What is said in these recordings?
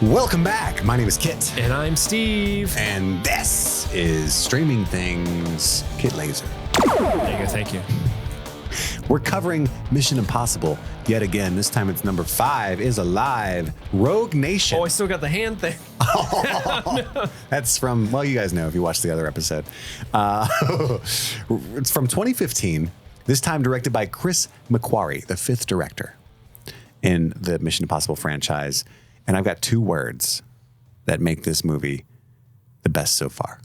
Welcome back. My name is Kit. And I'm Steve. And this is Streaming Things Kit Laser. There you go. Thank you. We're covering Mission Impossible yet again. This time it's number 5 is Alive, Rogue Nation. Oh, I still got the hand thing. No. That's from, well, you guys know if you watched the other episode. It's from 2015, this time directed by Chris McQuarrie, the 5th director in the Mission Impossible franchise. And I've got 2 words that make this movie the best so far.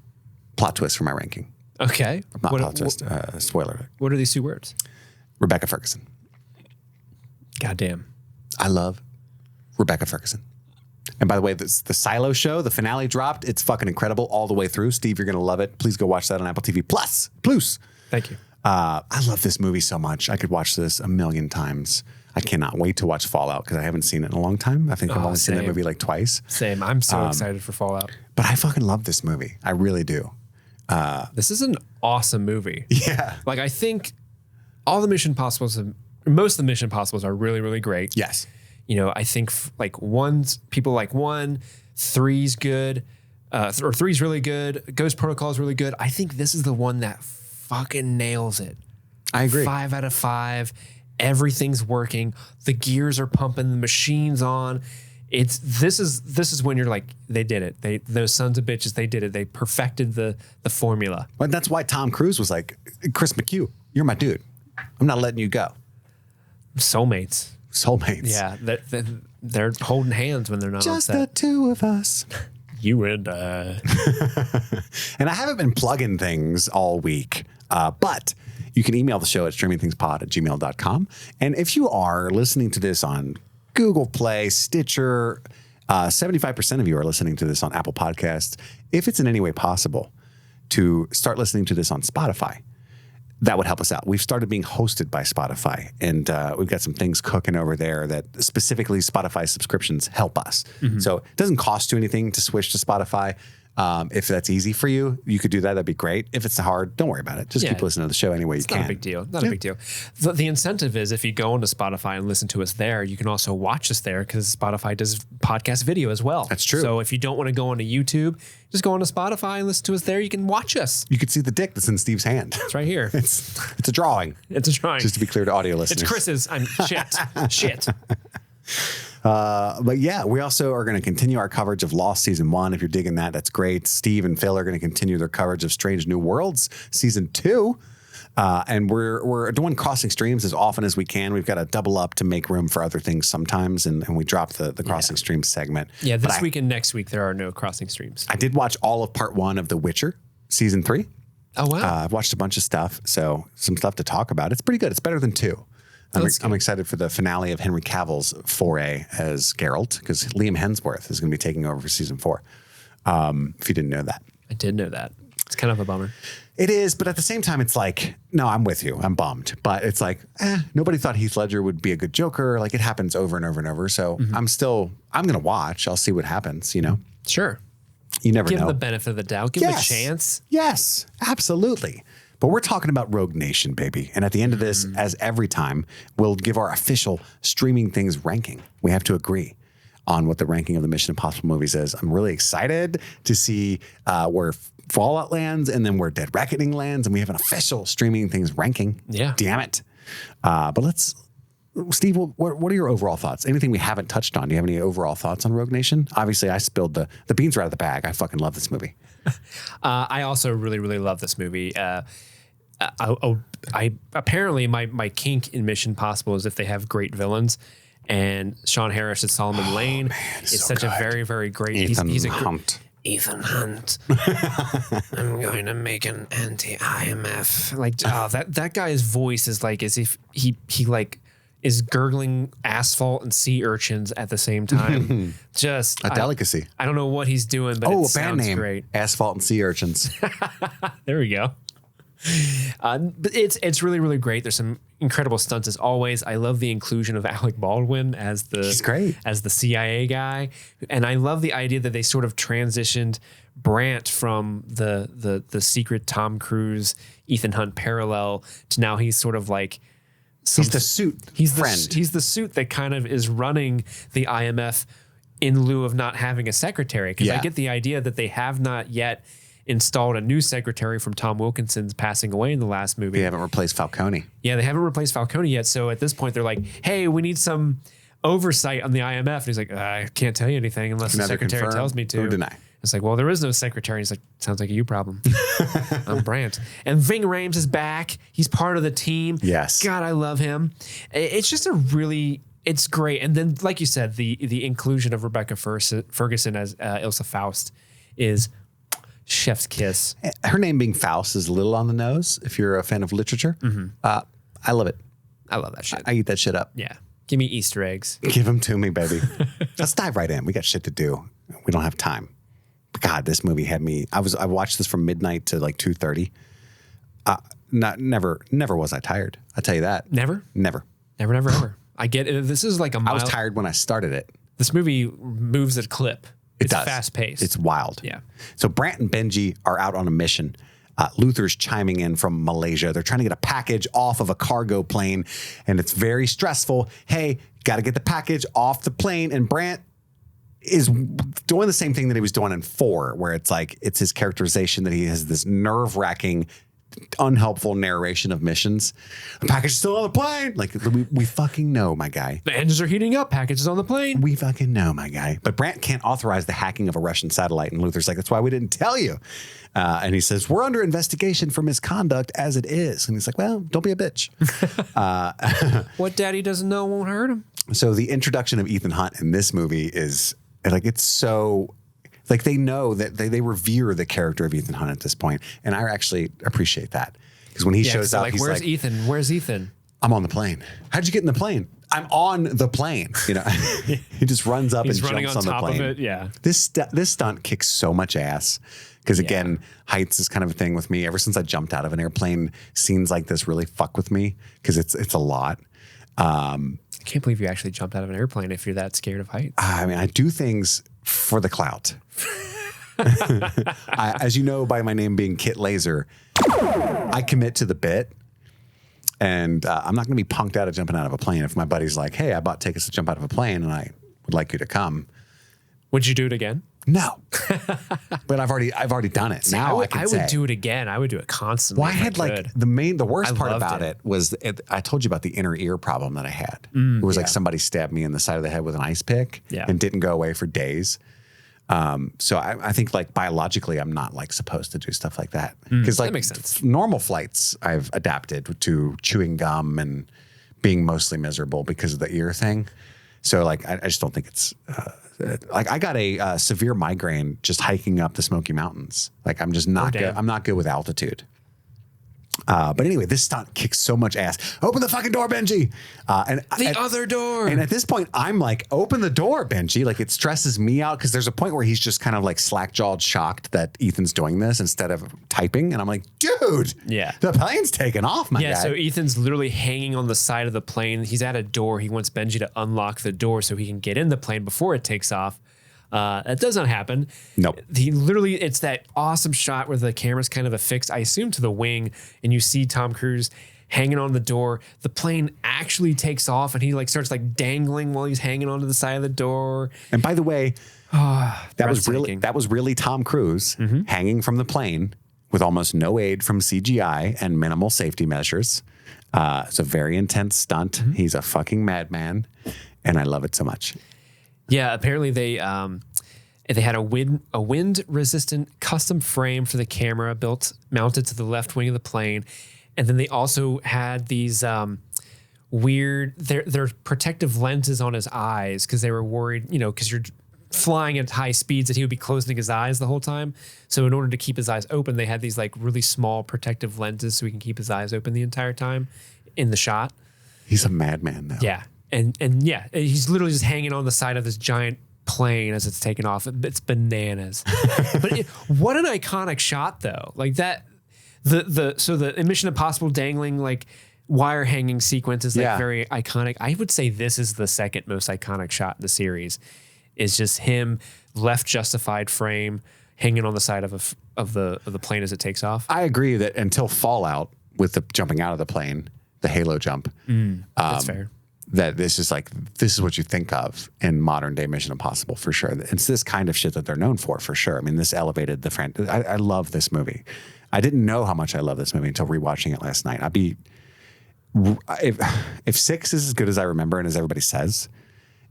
Plot twist for my ranking. Okay. Not plot twist, spoiler. What are these 2 words? Rebecca Ferguson. Goddamn. I love Rebecca Ferguson. And by the way, the Silo show, the finale dropped. It's fucking incredible all the way through. Steve, you're going to love it. Please go watch that on Apple TV Plus. Thank you. I love this movie so much. I could watch this a million times. I cannot wait to watch Fallout because I haven't seen it in a long time. I think I've only seen that movie like twice. Same. I'm so excited for Fallout. But I fucking love this movie. I really do. This is an awesome movie. Yeah. Like, I think all the Mission Impossibles, most of the Mission Impossibles are really, really great. Yes. You know, I think like people like 1, 3's good, or 3's really good. Ghost Protocol is really good. I think this is the one that fucking nails it. I agree. 5 out of 5. Everything's working. The gears are pumping. The machine's on. This is when you're like, they did it. Those sons of bitches, they did it. They perfected the formula. But that's why Tom Cruise was like, Chris McHugh, you're my dude. I'm not letting you go. Soulmates. Yeah, they're holding hands when they're not just on set. the 2 of us. You and I. And I haven't been plugging things all week, but you can email the show at streamingthingspod@gmail.com. And if you are listening to this on Google Play, Stitcher, 75% of you are listening to this on Apple Podcasts. If it's in any way possible to start listening to this on Spotify, that would help us out. We've started being hosted by Spotify, and we've got some things cooking over there that specifically Spotify subscriptions help us. Mm-hmm. So it doesn't cost you anything to switch to Spotify. If that's easy for you, you could do that. That'd be great. If it's hard, don't worry about it. Just keep listening to the show any way you can. Not a big deal. Not a big deal. The incentive is if you go onto Spotify and listen to us there, you can also watch us there because Spotify does podcast video as well. That's true. So if you don't want to go onto YouTube, just go onto Spotify and listen to us there. You can watch us. You can see the dick that's in Steve's hand. It's right here. It's a drawing. It's a drawing. Just to be clear to audio listeners. It's Chris's. I'm shit. But yeah, we also are going to continue our coverage of Lost Season 1. If you're digging that, that's great. Steve and Phil are going to continue their coverage of Strange New Worlds Season 2. And we're doing Crossing Streams as often as we can. We've got to double up to make room for other things sometimes. And we drop the Crossing Streams segment. Yeah, this week and next week, there are no Crossing Streams. I did watch all of Part 1 of The Witcher Season 3. Oh, wow. I've watched a bunch of stuff. So some stuff to talk about. It's pretty good. It's better than 2. I'm excited for the finale of Henry Cavill's foray as Geralt because Liam Hemsworth is going to be taking over for Season 4. If you didn't know that. I did know that. It's kind of a bummer. It is, but at the same time, it's like, no, I'm with you. I'm bummed. But it's like, nobody thought Heath Ledger would be a good Joker. Like, it happens over and over and over. So I'm going to watch. I'll see what happens, you know? Sure. You never know. Give him the benefit of the doubt. Give him a chance. Yes, absolutely. But we're talking about Rogue Nation, baby. And at the end of this, as every time, we'll give our official Streaming Things ranking. We have to agree on what the ranking of the Mission Impossible movies is. I'm really excited to see where Fallout lands and then where Dead Reckoning lands. And we have an official Streaming Things ranking. Yeah. Damn it. But Steve, what are your overall thoughts? Anything we haven't touched on? Do you have any overall thoughts on Rogue Nation? Obviously, I spilled the beans are out of the bag. I fucking love this movie. I also really, really love this movie. I apparently my kink in Mission Impossible is if they have great villains, and Sean Harris as Solomon Lane is such a very, very great. He's a Hunt. Ethan Hunt. I'm going to make an anti-IMF. Like, that guy's voice is like as if he like is gurgling asphalt and sea urchins at the same time. Just a delicacy. I don't know what he's doing, but it sounds great. Asphalt and Sea Urchins. There we go. But it's really, really great. There's some incredible stunts as always. I love the inclusion of Alec Baldwin as the CIA guy, and I love the idea that they sort of transitioned Brandt from the secret Tom Cruise Ethan Hunt parallel to now he's sort of like he's the suit. He's the suit that kind of is running the IMF in lieu of not having a secretary. Because I get the idea that they have not yet installed a new secretary from Tom Wilkinson's passing away in the last movie. They haven't replaced Falcone. Yeah, they haven't replaced Falcone yet. So at this point, they're like, hey, we need some oversight on the IMF. And he's like, I can't tell you anything unless the secretary tells me to. Or deny. It's like, well, there is no secretary. He's like, sounds like a you problem. I'm Brandt. And Ving Rhames is back. He's part of the team. Yes. God, I love him. It's just it's great. And then, like you said, the inclusion of Rebecca Ferguson as Ilsa Faust is chef's kiss. Her name being Faust is a little on the nose if you're a fan of literature. I love it. I love that shit. I eat that shit up. Yeah. Give me Easter eggs. Give them to me, baby. Let's dive right in. We got shit to do. We don't have time. God, this movie had me. I watched this from midnight to like 2:30. Never was I tired. I tell you that. Never. Ever. I get it. This is like I was tired when I started it. This movie moves at a clip. It does. Fast paced. It's wild. Yeah. So Brandt and Benji are out on a mission. Luther's chiming in from Malaysia. They're trying to get a package off of a cargo plane, and it's very stressful. Hey, got to get the package off the plane, and Brandt is doing the same thing that he was doing in 4, where it's like it's his characterization that he has this nerve-wracking, unhelpful narration of missions. The package is still on the plane. Like we fucking know, my guy. The engines are heating up. Package is on the plane. We fucking know, my guy. But Brandt can't authorize the hacking of a Russian satellite, and Luther's like, that's why we didn't tell you. And he says, we're under investigation for misconduct as it is. And he's like, well, don't be a bitch. What daddy doesn't know won't hurt him. So the introduction of Ethan Hunt in this movie is like, it's so like they know that they revere the character of Ethan Hunt at this point. And I actually appreciate that. Because when he shows up, like, he's where's like, Ethan? Where's Ethan? I'm on the plane. How'd you get in the plane? I'm on the plane. You know, he just runs up and jumps on the plane. Of it. Yeah. This stunt kicks so much ass. Because again, heights is kind of a thing with me. Ever since I jumped out of an airplane, scenes like this really fuck with me because it's a lot. I can't believe you actually jumped out of an airplane if you're that scared of heights. I mean, I do things for the clout. As you know, by my name being Kit Laser, I commit to the bit. And I'm not going to be punked out of jumping out of a plane. If my buddy's like, hey, I bought tickets to jump out of a plane and I would like you to come. Would you do it again? No, but I've already done it. See, now I would do it again. I would do it constantly. Well, I had like the worst part about it was I told you about the inner ear problem that I had. It was like somebody stabbed me in the side of the head with an ice pick and didn't go away for days. So I think like biologically, I'm not like supposed to do stuff like that because like that makes sense. Normal flights, I've adapted to chewing gum and being mostly miserable because of the ear thing. So like I just don't think it's. Like I got a severe migraine just hiking up the Smoky Mountains. Like I'm just not good. I'm not good with altitude. But anyway, this stunt kicks so much ass. Open the fucking door, Benji. The other door. And at this point, I'm like, open the door, Benji. Like it stresses me out because there's a point where he's just kind of like slack-jawed, shocked that Ethan's doing this instead of typing. And I'm like, dude, the plane's taking off, my guy. So Ethan's literally hanging on the side of the plane. He's at a door. He wants Benji to unlock the door so he can get in the plane before it takes off. That does not happen. Nope. It's that awesome shot where the camera's kind of affixed, I assume, to the wing, and you see Tom Cruise hanging on the door. The plane actually takes off, and he like starts like dangling while he's hanging onto the side of the door. And by the way, that was really Tom Cruise hanging from the plane with almost no aid from CGI and minimal safety measures. It's a very intense stunt. He's a fucking madman, and I love it so much. Yeah, apparently they had a wind resistant custom frame for the camera mounted to the left wing of the plane, and then they also had these weird their protective lenses on his eyes because they were worried, because you're flying at high speeds that he would be closing his eyes the whole time. So in order to keep his eyes open, they had these like really small protective lenses so he can keep his eyes open the entire time in the shot. He's a madman though. Yeah. And he's literally just hanging on the side of this giant plane as it's taking off. It's bananas. But what an iconic shot though. Like that, the Mission Impossible dangling like wire hanging sequence is like very iconic. I would say this is the second most iconic shot in the series. Is just him left justified frame hanging on the side of the plane as it takes off. I agree that until Fallout with the jumping out of the plane, the halo jump. That's fair. that this is what you think of in modern day Mission Impossible for sure. It's this kind of shit that they're known for sure. I mean, this elevated the franchise. I love this movie. I didn't know how much I love this movie until rewatching it last night. If 6 is as good as I remember and as everybody says,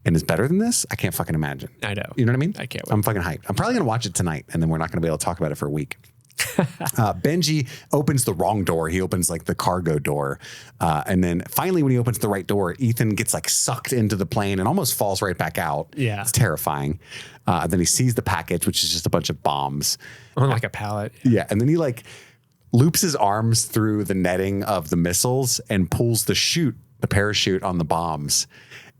and is better than this, I can't fucking imagine. I know. You know what I mean? I can't wait. I'm fucking hyped. I'm probably going to watch it tonight, and then we're not going to be able to talk about it for a week. Benji opens the wrong door. He opens like the cargo door. And then finally, when he opens the right door, Ethan gets like sucked into the plane and almost falls right back out. Yeah. It's terrifying. Then he sees the package, which is just a bunch of bombs. On like a pallet. Yeah. And then he like loops his arms through the netting of the missiles and pulls the parachute on the bombs.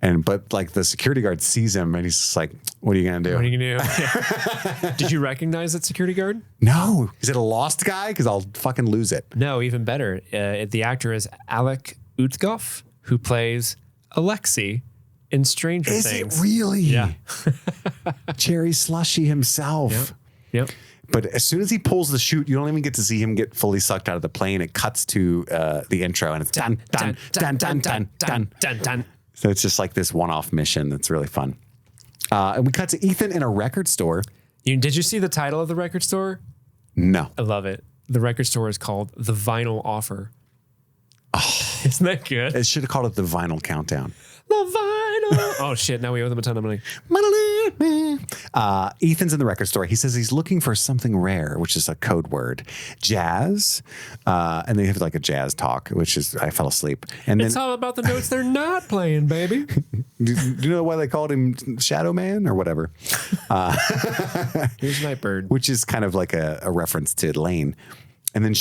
But like the security guard sees him and he's just like, what are you going to do? What are you going to do? Did you recognize that security guard? No. Is it a lost guy? Because I'll fucking lose it. No, even better. The actor is Alec Utgoff, who plays Alexei in Stranger Things. Is it really? Yeah. Cherry Slushy himself. Yep. But as soon as he pulls the chute, you don't even get to see him get fully sucked out of the plane. It cuts to the intro and it's dun, dun, dun, dun, dun, dun, dun, dun. So it's just like this one-off mission that's really fun. And we cut to Ethan in a record store. Did you see the title of the record store? No. I love it. The record store is called The Vinyl Offer. Oh, isn't that good? It should have called it The Vinyl Countdown. The Vinyl. Oh, shit. Now we owe them a ton of money. Ethan's in the record store. He says he's looking for something rare, which is a code word. Jazz. And they have like a jazz talk, which is, I fell asleep. And it's all about the notes they're not playing, baby. Do you know why they called him Shadow Man or whatever? Here's Nightbird. Which is kind of like a reference to Lane. And then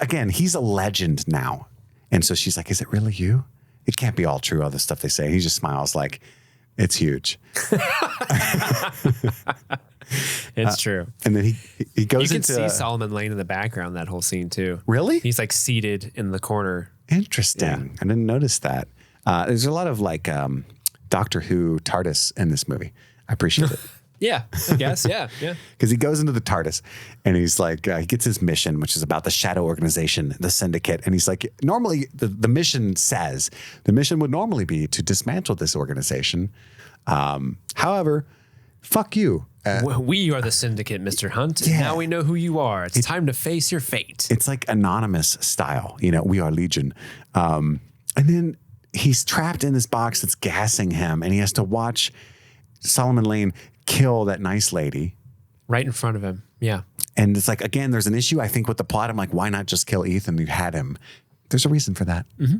again, he's a legend now. And so she's like, is it really you? It can't be all true, all the stuff they say. And he just smiles like, it's huge. It's true. And then he goes into... You can see Solomon Lane in the background, that whole scene too. Really? He's like seated in the corner. Interesting. Yeah. I didn't notice that. There's a lot of like Doctor Who TARDIS in this movie. I appreciate it. Yeah, I guess. Yeah. Because he goes into the TARDIS and he's like, he gets his mission, which is about the Shadow Organization, the Syndicate. And he's like, normally the mission says the mission would normally be to dismantle this organization. However, fuck you. We are the Syndicate, Mr. Hunt. Yeah. Now we know who you are. It's time to face your fate. It's like Anonymous style. We are Legion. And then he's trapped in this box that's gassing him and he has to watch Solomon Lane kill that nice lady right in front of him. Yeah. And it's like, again, there's an issue, I think, with the plot. I'm like, why not just kill Ethan? You had him. There's a reason for that. Mm-hmm.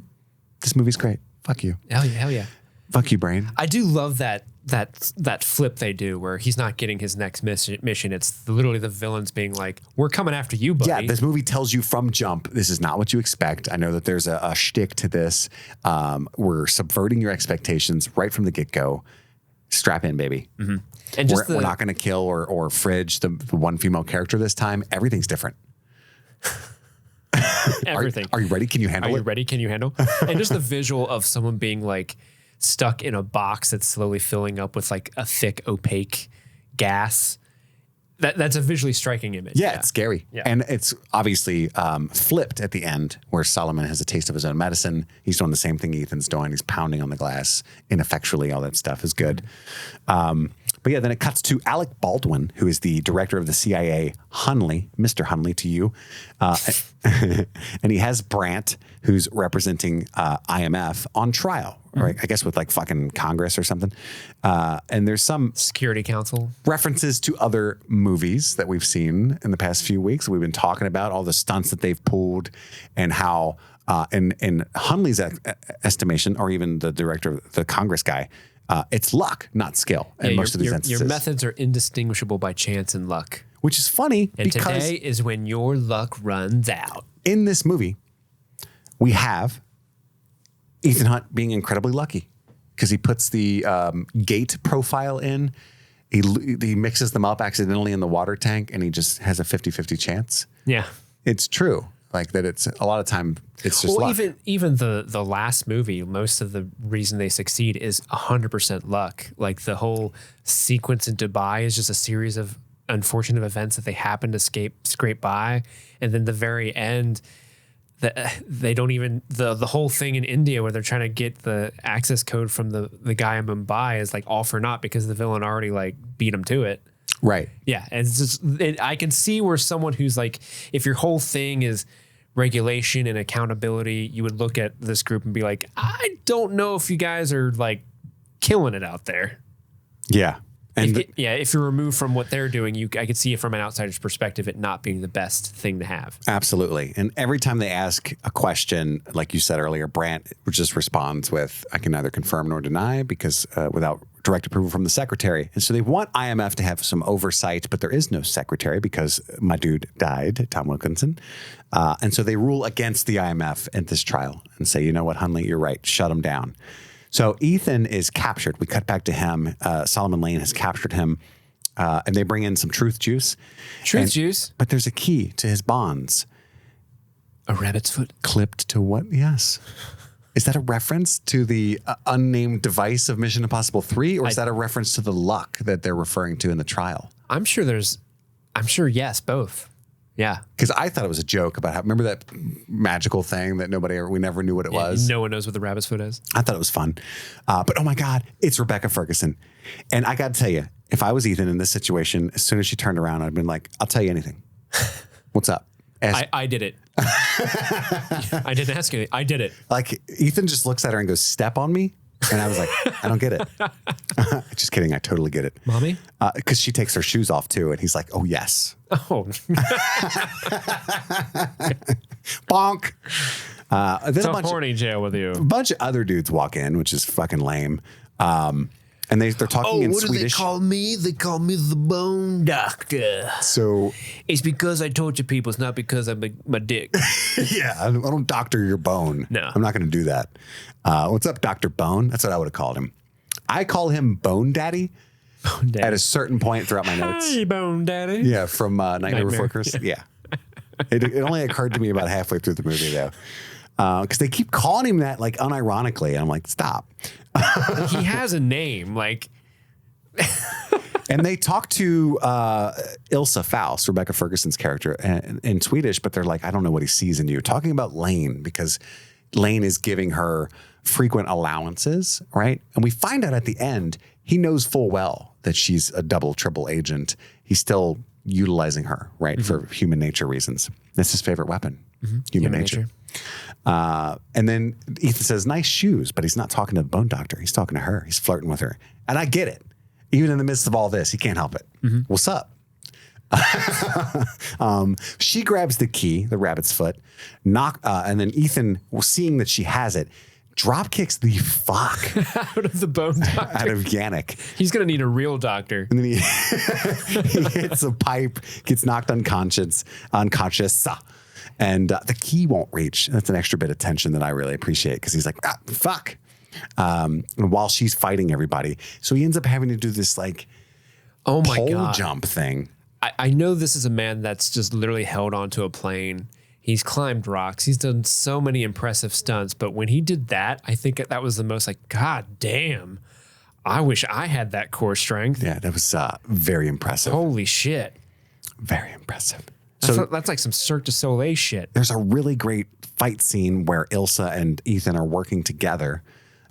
This movie's great. Fuck you. Hell yeah. Fuck you, brain. I do love that flip they do where he's not getting his next mission. It's literally the villains being like, we're coming after you, buddy. Yeah, this movie tells you from jump, this is not what you expect. I know that there's a shtick to this. We're subverting your expectations right from the get-go. Strap in, baby. Mm-hmm. And we're not going to kill or fridge the one female character this time. Everything's different. Everything. Are you ready? Can you handle it? Are you ready? Can you handle? And just the visual of someone being like stuck in a box that's slowly filling up with like a thick, opaque gas. That's a visually striking image. Yeah, it's scary. Yeah. And it's obviously flipped at the end where Solomon has a taste of his own medicine. He's doing the same thing Ethan's doing. He's pounding on the glass ineffectually. All that stuff is good. But yeah, then it cuts to Alec Baldwin, who is the director of the CIA, Hunley, Mr. Hunley to you. And he has Brandt, who's representing IMF, on trial, right? I guess with like fucking Congress or something. And there's some Security Council references to other movies that we've seen in the past few weeks. We've been talking about all the stunts that they've pulled and how, in Hunley's estimation, or even the director, the Congress guy, it's luck, not skill. In most of these instances, your methods are indistinguishable by chance and luck. Which is funny and because today is when your luck runs out. In this movie, we have Ethan Hunt being incredibly lucky because he puts the gate profile in. He mixes them up accidentally in the water tank and he just has a 50-50 chance. Yeah. It's true. Like that it's a lot of time it's just luck. Even the last movie, most of the reason they succeed is 100% luck. Like the whole sequence in Dubai is just a series of unfortunate events that they happen to scrape by. And then the very end, they don't even the whole thing in India where they're trying to get the access code from the guy in Mumbai is like all for naught because the villain already like beat him to it. Right. Yeah. And it's just, I can see where someone who's like, if your whole thing is regulation and accountability, you would look at this group and be like, I don't know if you guys are like killing it out there. Yeah. And if you're removed from what they're doing, I could see it from an outsider's perspective, it not being the best thing to have. Absolutely. And every time they ask a question, like you said earlier, Brandt just responds with, I can neither confirm nor deny because without direct approval from the secretary. And so they want IMF to have some oversight, but there is no secretary because my dude died, Tom Wilkinson. And so they rule against the IMF at this trial and say, you know what, Hunley, you're right. Shut him down. So Ethan is captured. We cut back to him. Solomon Lane has captured him, and they bring in some truth juice. Juice? But there's a key to his bonds. A rabbit's foot? Clipped to what? Yes. Is that a reference to the unnamed device of Mission Impossible 3, or is that a reference to the luck that they're referring to in the trial? I'm sure yes, both. Yeah. Because I thought it was a joke about remember that magical thing that we never knew what it was? No one knows what the rabbit's foot is. I thought it was fun. But oh my God, it's Rebecca Ferguson. And I got to tell you, if I was Ethan in this situation, as soon as she turned around, I'd been like, I'll tell you anything. What's up? I did it. I didn't ask you. I did it. Like Ethan just looks at her and goes, step on me. And I was like, I don't get it. Just kidding. I totally get it. Mommy? Because she takes her shoes off too. And he's like, oh, yes. Oh. Bonk. It's a horny jail with you. A bunch of other dudes walk in, which is fucking lame. And they're talking in Swedish. What do they call me? They call me the Bone Doctor. So it's because I torture people. It's not because I'm my dick. Yeah, I don't doctor your bone. No. I'm not going to do that. What's up, Dr. Bone? That's what I would have called him. I call him Bone Daddy. Bone Daddy. At a certain point throughout my notes. Hey, Bone Daddy. Yeah, from Nightmare Before Christmas. Yeah. It only occurred to me about halfway through the movie, though. Because they keep calling him that, like, unironically. And I'm like, stop. He has a name, like. And they talk to Ilsa Faust, Rebecca Ferguson's character, in Swedish, but they're like, I don't know what he sees in you. Talking about Lane, because Lane is giving her frequent allowances, right? And we find out at the end, he knows full well that she's a double, triple agent. He's still utilizing her, right, for human nature reasons. That's his favorite weapon, human nature. And then Ethan says, nice shoes, but he's not talking to the Bone Doctor. He's talking to her. He's flirting with her. And I get it. Even in the midst of all this, he can't help it. What's up? She grabs the key, the rabbit's foot, and then Ethan, seeing that she has it, drop kicks the fuck out of the Bone Doctor. Out of Yannick. He's going to need a real doctor. And then he hits a pipe, gets knocked unconscious, and the key won't reach. That's an extra bit of tension that I really appreciate because he's like, fuck. While she's fighting everybody. So he ends up having to do this like pole jump thing. I know this is a man that's just literally held onto a plane. He's climbed rocks. He's done so many impressive stunts. But when he did that, I think that was the most like, God damn, I wish I had that core strength. Yeah, that was very impressive. Holy shit. Very impressive. So that's like some Cirque du Soleil shit. There's a really great fight scene where Ilsa and Ethan are working together.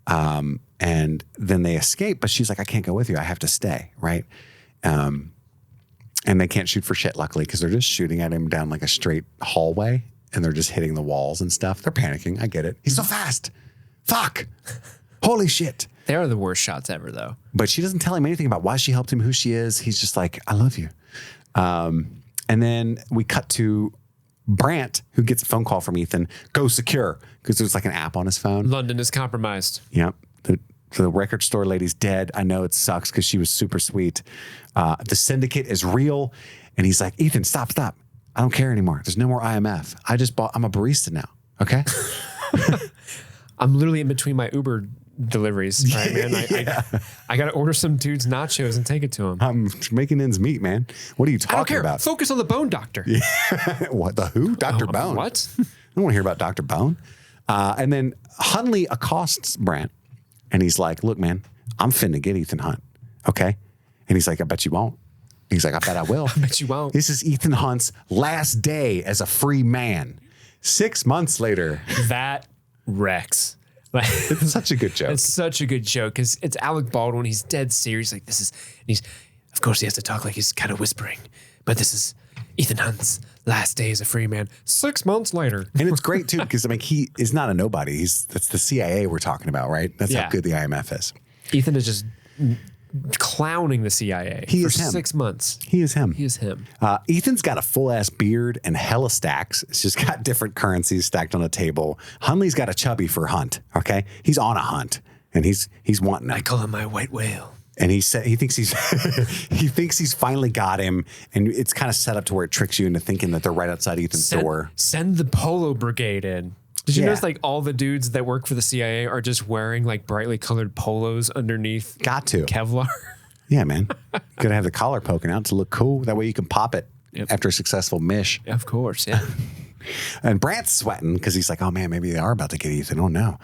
And then they escape, but she's like, I can't go with you. I have to stay. Right. And they can't shoot for shit, luckily, because they're just shooting at him down like a straight hallway and they're just hitting the walls and stuff. They're panicking. I get it. He's so fast. Fuck. Holy shit. They are the worst shots ever, though. But she doesn't tell him anything about why she helped him, who she is. He's just like, I love you. And then we cut to Brandt, who gets a phone call from Ethan, go secure, because there's like an app on his phone. London is compromised. Yep. The record store lady's dead. I know it sucks because she was super sweet. The syndicate is real. And he's like, Ethan, stop. I don't care anymore. There's no more IMF. I'm a barista now. Okay. I'm literally in between my Uber deliveries. Right, man. I got to order some dude's nachos and take it to him. I'm making ends meet, man. What are you talking I don't care. about? Focus on the Bone Doctor. Yeah. What? The who? Dr. Bone. What? I don't want to hear about Dr. Bone. And then Hunley accosts Brandt. And he's like, look, man, I'm finna get Ethan Hunt. Okay. And he's like, I bet you won't. He's like, I bet I will. I bet you won't. This is Ethan Hunt's last day as a free man. 6 months later. That wrecks. It's such a good joke. It's such a good joke because it's Alec Baldwin. He's dead serious. Like, this is, and he's, of course, he has to talk like he's kind of whispering, but this is Ethan Hunt's last day as a free man. 6 months later. And it's great, too, because, I mean, he is not a nobody. That's the CIA we're talking about, right? That's how good the IMF is. Ethan is just clowning the CIA for 6 months. He is him. He is him. Ethan's got a full-ass beard and hella stacks. It's just got different currencies stacked on a table. Hunley's got a chubby for Hunt, okay? He's on a hunt, and he's wanting it. I call him my white whale. And he thinks he's finally got him, and it's kind of set up to where it tricks you into thinking that they're right outside Ethan's door. Send the Polo Brigade in. Did you notice like all the dudes that work for the CIA are just wearing like brightly colored polos underneath? Got to Kevlar. Yeah, man. Gotta have the collar poking out to look cool. That way you can pop it after a successful mish. Yeah, of course, yeah. And Brant's sweating because he's like, oh man, maybe they are about to get Ethan. Oh no.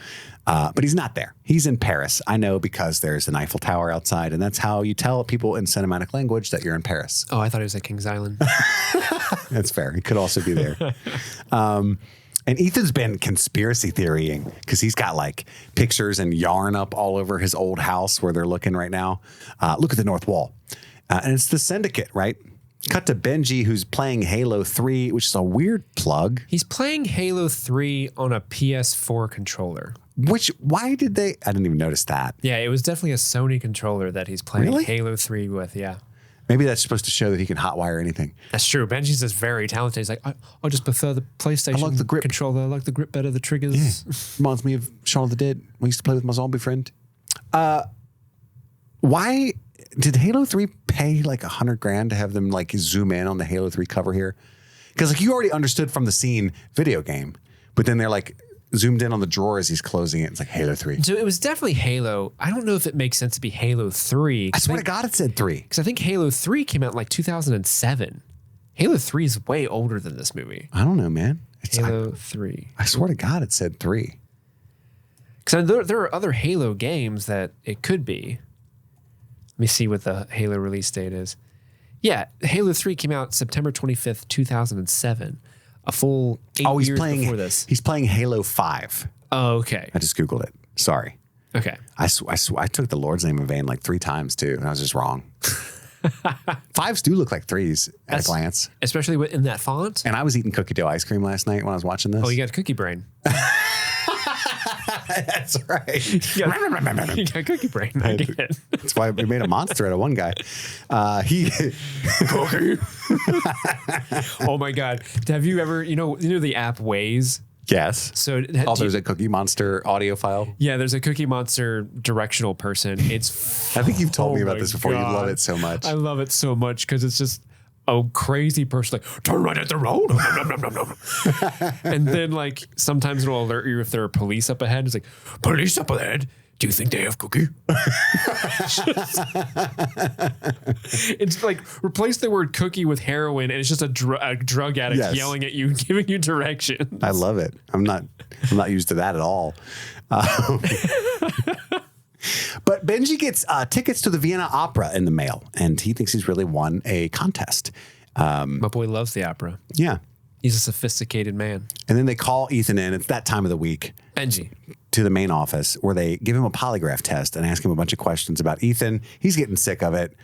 But he's not there. He's in Paris. I know because there's an Eiffel Tower outside, and that's how you tell people in cinematic language that you're in Paris. Oh, I thought it was at Kings Island. That's fair. He could also be there. And Ethan's been conspiracy theorying because he's got like pictures and yarn up all over his old house where they're looking right now. Look at the north wall. And it's the Syndicate, right? Cut to Benji, who's playing Halo 3, which is a weird plug. He's playing Halo 3 on a PS4 controller. Why did they? I didn't even notice that. Yeah, it was definitely a Sony controller that he's playing Halo 3 with, yeah. Maybe that's supposed to show that he can hotwire anything. That's true. Benji's just very talented. He's like, I just prefer the PlayStation grip controller. I like the grip better, the triggers. Yeah. Reminds me of Shaun of the Dead. We used to play with my zombie friend. Why did Halo 3 pay like $100,000 to have them like zoom in on the Halo 3 cover here? Because like you already understood from the scene video game, but then they're like zoomed in on the drawer as he's closing it. It's like Halo 3. So it was definitely Halo. I don't know if it makes sense to be Halo 3. I swear to God it said 3. Because I think Halo 3 came out in like 2007. Halo 3 is way older than this movie. I don't know, man. Halo 3. I swear to God it said 3. Because there are other Halo games that it could be. Let me see what the Halo release date is. Yeah, Halo 3 came out September 25th, 2007. A full 8 years before this. He's playing Halo 5. Oh, okay. I just Googled it. Sorry. Okay. I took the Lord's name in vain like 3 times too, and I was just wrong. 5s do look like 3s at a glance. Especially in that font. And I was eating cookie dough ice cream last night when I was watching this. Oh, you got cookie brain. That's right. You got cookie brain. That's why we made a monster out of one guy. Oh my God. Have you ever, you know the app Waze? Yes. So there's a Cookie Monster audio file. Yeah, there's a Cookie Monster directional person. It's I think you've told me about this before. God. You love it so much. I love it so much because it's just a crazy person like, turn right at the road. And then like sometimes it'll alert you if there are police up ahead. It's like, police up ahead. Do you think they have cookie? It's like replace the word cookie with heroin, and it's just a drug addict yelling at you, giving you directions. I love it. I'm not used to that at all. But Benji gets tickets to the Vienna Opera in the mail, and he thinks he's really won a contest. My boy loves the opera. Yeah. He's a sophisticated man. And then they call Ethan in. It's that time of the week. Benji. To the main office where they give him a polygraph test and ask him a bunch of questions about Ethan. He's getting sick of it.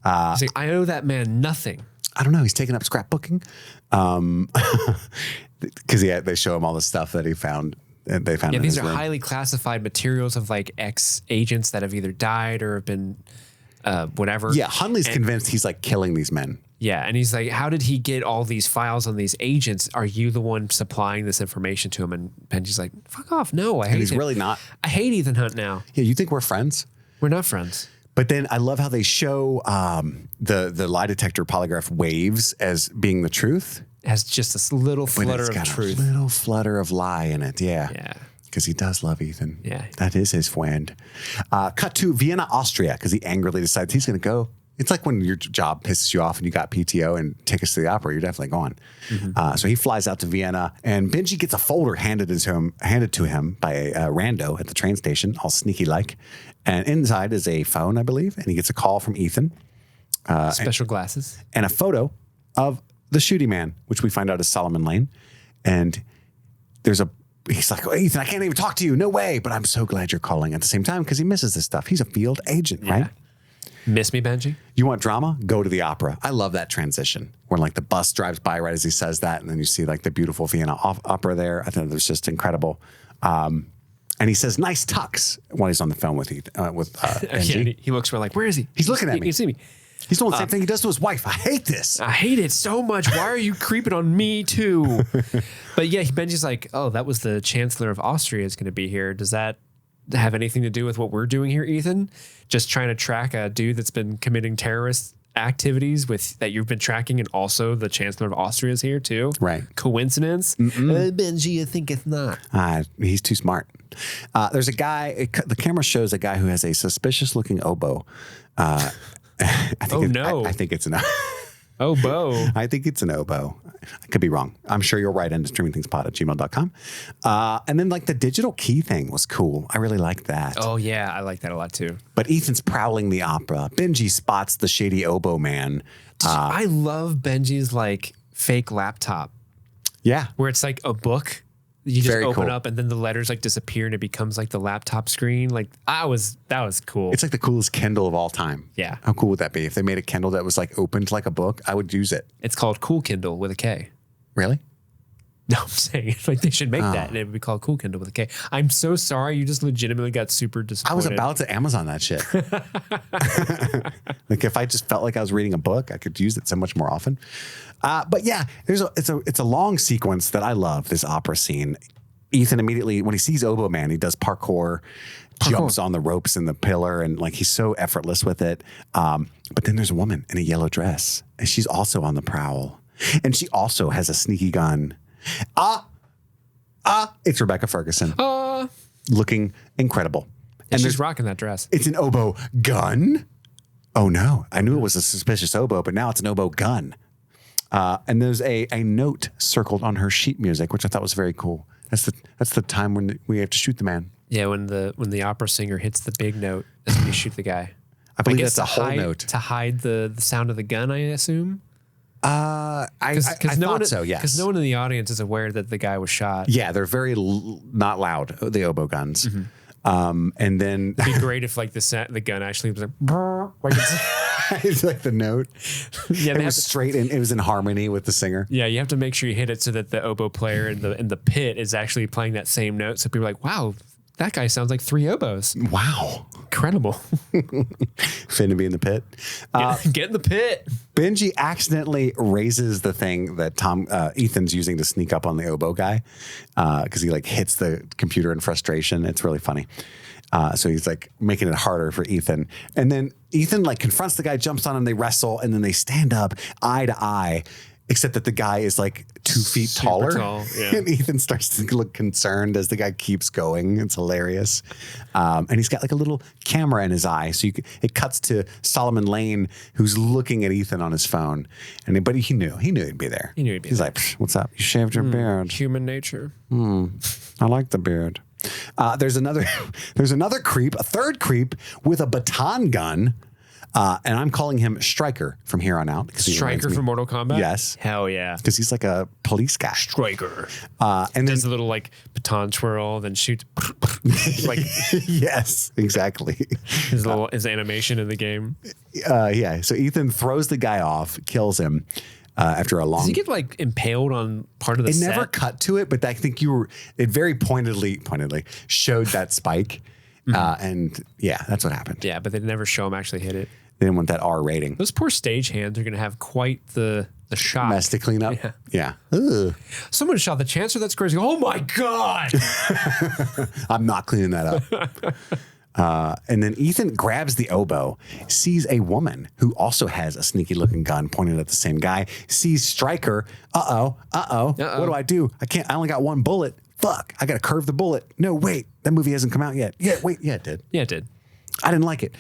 He's like, I owe that man nothing. I don't know. He's taking up scrapbooking. Because they show him all the stuff that he found. They found. Yeah, these are room. highly classified materials of like ex-agents that have either died or have been whatever. Yeah, Hunley's convinced he's like killing these men. Yeah, and he's like, how did he get all these files on these agents? Are you the one supplying this information to him? And Benji's like, fuck off. No, I hate him. He's really not. I hate Ethan Hunt now. Yeah, you think we're friends? We're not friends. But then I love how they show the lie detector polygraph waves as being the truth. Has just this little flutter of truth. A little flutter of lie in it, yeah. Yeah. Because he does love Ethan. Yeah. That is his friend. Cut to Vienna, Austria, because he angrily decides he's going to go. It's like when your job pisses you off and you got PTO and tickets to the opera, you're definitely going. Mm-hmm. So he flies out to Vienna, and Benji gets a folder handed to him by a rando at the train station, all sneaky-like. And inside is a phone, I believe, and he gets a call from Ethan. Special glasses. And a photo of the shooting man, which we find out is Solomon Lane. And he's like, oh, Ethan, I can't even talk to you. No way. But I'm so glad you're calling at the same time because he misses this stuff. He's a field agent, right? Miss me, Benji? You want drama? Go to the opera. I love that transition where like the bus drives by right as he says that. And then you see like the beautiful Vienna opera there. I think that's just incredible. And he says, nice tux while he's on the phone with Benji. Yeah, he looks for like, where is he? He's looking at me. You see me. He's doing the same thing he does to his wife. I hate this. I hate it so much. Why are you creeping on me too? But yeah, Benji's like, oh, that was the Chancellor of Austria is going to be here. Does that have anything to do with what we're doing here, Ethan? Just trying to track a dude that's been committing terrorist activities that you've been tracking, and also the Chancellor of Austria is here too. Right. Coincidence? Benji, I think it's not. He's too smart. There's a guy, the camera shows a guy who has a suspicious looking oboe. I think it's an oboe. I think it's an oboe. I could be wrong. I'm sure you'll write into streamingthingspod@gmail.com. And then like the digital key thing was cool. I really liked that. Oh yeah, I like that a lot too. But Ethan's prowling the opera. Benji spots the shady oboe man. I love Benji's like fake laptop. Yeah. Where it's like a book. You just Very open cool. up and then the letters like disappear and it becomes like the laptop screen. Like that was cool. It's like the coolest Kindle of all time. Yeah. How cool would that be? If they made a Kindle that was like opened like a book, I would use it. It's called Cool Kindle with a K. Really? No, I'm saying like they should make that and it would be called Cool Kindle with a K. I'm so sorry. You just legitimately got super disappointed. I was about to Amazon that shit. Like if I just felt like I was reading a book, I could use it so much more often. But yeah, it's a long sequence that I love, this opera scene. Ethan immediately, when he sees Oboe Man, he does parkour, jumps on the ropes in the pillar, and like he's so effortless with it. But then there's a woman in a yellow dress, and she's also on the prowl. And she also has a sneaky gun. It's Rebecca Ferguson. Looking incredible. And she's rocking that dress. It's an oboe gun. Oh no. I knew it was a suspicious oboe, but now it's an oboe gun. And there's a note circled on her sheet music, which I thought was very cool. That's the time when we have to shoot the man. Yeah, when the opera singer hits the big note, that's when you shoot the guy. I believe that's a whole note. To hide the sound of the gun, I assume? I thought so, yes. Because no one in the audience is aware that the guy was shot. Yeah, they're very not loud, the oboe guns. Mm-hmm. And then... It'd be great if like the gun actually was like it's like the note. Yeah, it was straight and it was in harmony with the singer. Yeah, you have to make sure you hit it so that the oboe player in the pit is actually playing that same note. So people are like, wow, that guy sounds like three oboes. Wow. Incredible. Fin to be in the pit. Get in the pit. Benji accidentally raises the thing that Ethan's using to sneak up on the oboe guy because he like hits the computer in frustration. It's really funny. So he's like making it harder for Ethan. And then Ethan like confronts the guy, jumps on him, they wrestle, and then they stand up eye to eye, except that the guy is like 2 feet taller. Tall, yeah. And Ethan starts to look concerned as the guy keeps going. It's hilarious. And he's got like a little camera in his eye. So it cuts to Solomon Lane, who's looking at Ethan on his phone. But he knew he'd be there. He knew he'd be He's there. like, what's up? You shaved your beard. Human nature. I like the beard. There's another creep, a third creep with a baton gun. And I'm calling him Stryker from here on out. Stryker from Mortal Kombat? Yes. Hell yeah. Because he's like a police guy. Stryker. And does a little like baton twirl, then shoots. Like yes, exactly. his animation in the game. Yeah. So Ethan throws the guy off, kills him. After a long, does he get like impaled on part of the set? It never cut to it, but I think it very pointedly showed that spike. And yeah, that's what happened. Yeah, but they never show him actually hit it. They didn't want that R rating. Those poor stage hands are going to have quite the shock. Mess to clean up. Yeah. Ugh. Someone shot the Chancellor. That's crazy. Oh my God. I'm not cleaning that up. And then Ethan grabs the oboe, sees a woman who also has a sneaky looking gun pointed at the same guy, sees Stryker. What do I do? I only got one bullet. Fuck, I got to curve the bullet. No, wait, that movie hasn't come out yet. Yeah, wait, yeah, it did. Yeah, it did. I didn't like it.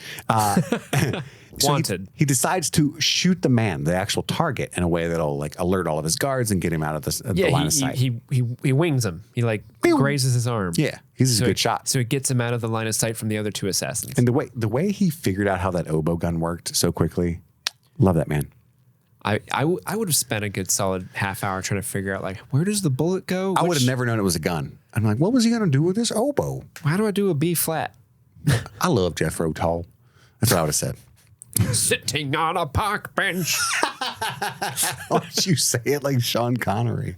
So Wanted. He decides to shoot the man, the actual target, in a way that'll like alert all of his guards and get him out of the line of sight. He wings him. He like grazes his arm. Yeah, he's a good shot. So it gets him out of the line of sight from the other two assassins. And the way he figured out how that oboe gun worked so quickly, love that man. I would have spent a good solid half hour trying to figure out, like, where does the bullet go? I would have never known it was a gun. I'm like, what was he going to do with this oboe? How do I do a B flat? I love Jethro Tull. That's what I would have said. Sitting on a park bench. Why don't you say it like Sean Connery?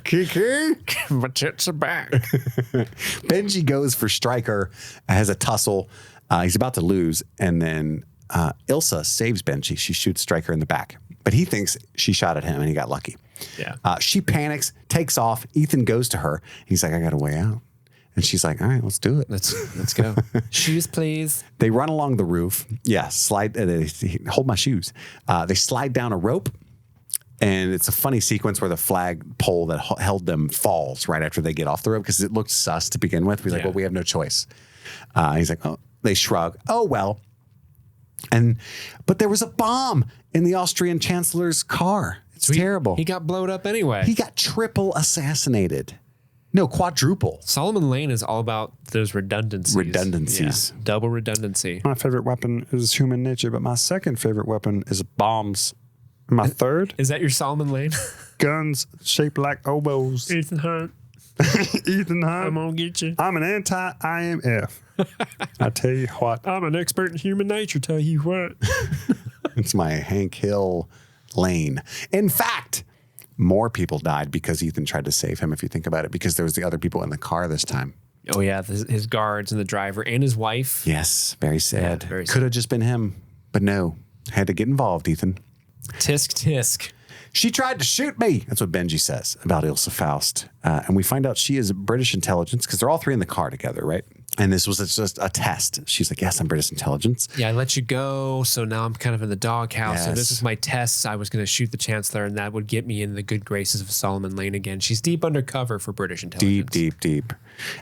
Kiki, My tits are back. Benji goes for Stryker, has a tussle. He's about to lose, and then Ilsa saves Benji. She shoots Stryker in the back, but he thinks she shot at him, and he got lucky. Yeah. She panics, takes off. Ethan goes to her. He's like, I got a way out. And she's like, all right, let's do it. Let's go. Shoes, please. They run along the roof. Yeah, slide. Hold my shoes. They slide down a rope. And it's a funny sequence where the flag pole that held them falls right after they get off the rope because it looked sus to begin with. He's like, well, we have no choice. He's like, oh, they shrug. Oh, well. But there was a bomb in the Austrian chancellor's car. It's terrible. He got blowed up anyway. He got triple assassinated. No, quadruple. Solomon Lane is all about those redundancies. Yeah. Double redundancy. My favorite weapon is human nature, but my second favorite weapon is bombs. My third? Is that your Solomon Lane? Guns shaped like oboes. Ethan Hunt. Ethan Hunt. I'm going to get you. I'm an anti-IMF. I tell you what. I'm an expert in human nature, tell you what. It's my Hank Hill Lane. In fact, more people died because Ethan tried to save him, if you think about it, because there was the other people in the car this time. Oh, yeah. His guards and the driver and his wife. Yes. Very sad. Yeah, very sad. Could have just been him, but no. Had to get involved, Ethan. Tisk, tisk. She tried to shoot me. That's what Benji says about Ilsa Faust. And we find out she is British intelligence because they're all three in the car together, right? And this was just a test. She's like, yes, I'm British intelligence. Yeah, I let you go. So now I'm kind of in the doghouse. Yes. So this is my test. I was going to shoot the chancellor, and that would get me in the good graces of Solomon Lane again. She's deep undercover for British intelligence. Deep.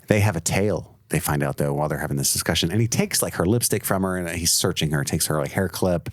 They have a tail. They find out, though, while they're having this discussion. And he takes like her lipstick from her, and he's searching her. Takes her like hair clip.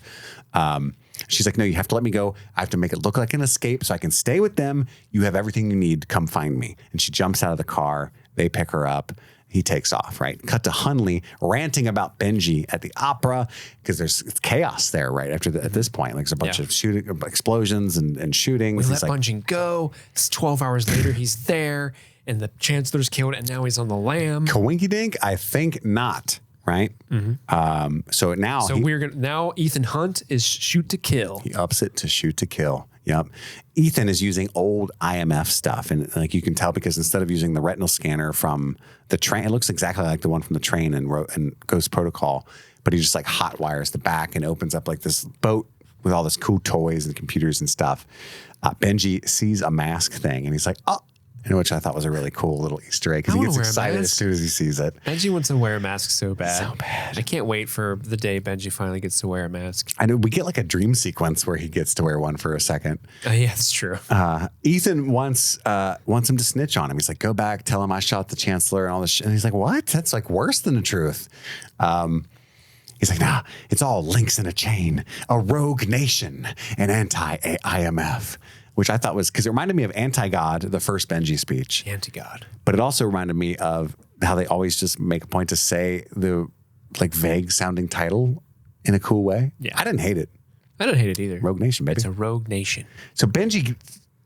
She's like, no, you have to let me go. I have to make it look like an escape so I can stay with them. You have everything you need. Come find me. And she jumps out of the car. They pick her up. He takes off, right? Cut to Hunley ranting about Benji at the opera because there's chaos there, right? At this point, like there's a bunch of shooting, explosions and shootings. We let Bungeon go. It's 12 hours later. He's there, and the chancellor's killed, and now he's on the lam. Coinky dink? I think not. Right. Mm-hmm. So now Ethan Hunt is shoot to kill. He ups it to shoot to kill. Yep. Ethan is using old IMF stuff. And like you can tell because instead of using the retinal scanner from the train, it looks exactly like the one from the train and Ghost Protocol. But he just like hot wires the back and opens up like this boat with all this cool toys and computers and stuff. Benji sees a mask thing and he's like, oh, which I thought was a really cool little Easter egg because he gets excited as soon as he sees it. Benji wants to wear a mask so bad. So bad. I can't wait for the day Benji finally gets to wear a mask. I know we get like a dream sequence where he gets to wear one for a second. Yeah, that's true. Ethan wants him to snitch on him. He's like, go back, tell him I shot the chancellor and all this shit. And he's like, what? That's like worse than the truth. He's like, nah, it's all links in a chain. A rogue nation, an anti-IMF. Which I thought was, because it reminded me of Anti-God, the first Benji speech. Anti-God. But it also reminded me of how they always just make a point to say the like vague sounding title in a cool way. Yeah. I didn't hate it. I didn't hate it either. Rogue Nation, baby. It's a rogue nation. So Benji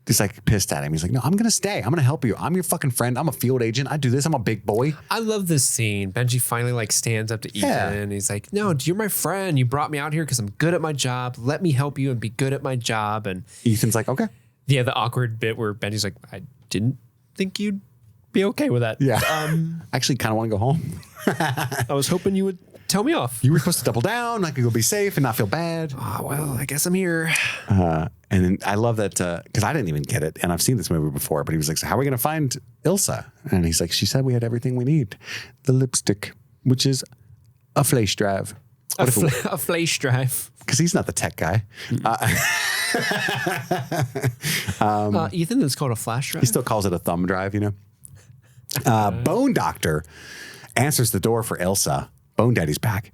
is like pissed at him. He's like, no, I'm going to stay. I'm going to help you. I'm your fucking friend. I'm a field agent. I do this. I'm a big boy. I love this scene. Benji finally like stands up to Ethan and he's like, no, you're my friend. You brought me out here because I'm good at my job. Let me help you and be good at my job. And Ethan's like, okay. Yeah, the awkward bit where Benji's like, I didn't think you'd be okay with that. Yeah. I actually kind of want to go home. I was hoping you would tell me off. You were supposed to double down. I could go be safe and not feel bad. Oh, well, I guess I'm here. And then I love that because I didn't even get it. And I've seen this movie before, but he was like, so how are we going to find Ilsa? And he's like, she said we had everything we need. The lipstick, which is a flash drive. A flash drive. Because he's not the tech guy. Ethan, it's called a flash drive. He still calls it a thumb drive, you know. Bone Doctor answers the door for Ilsa. Bone Daddy's back.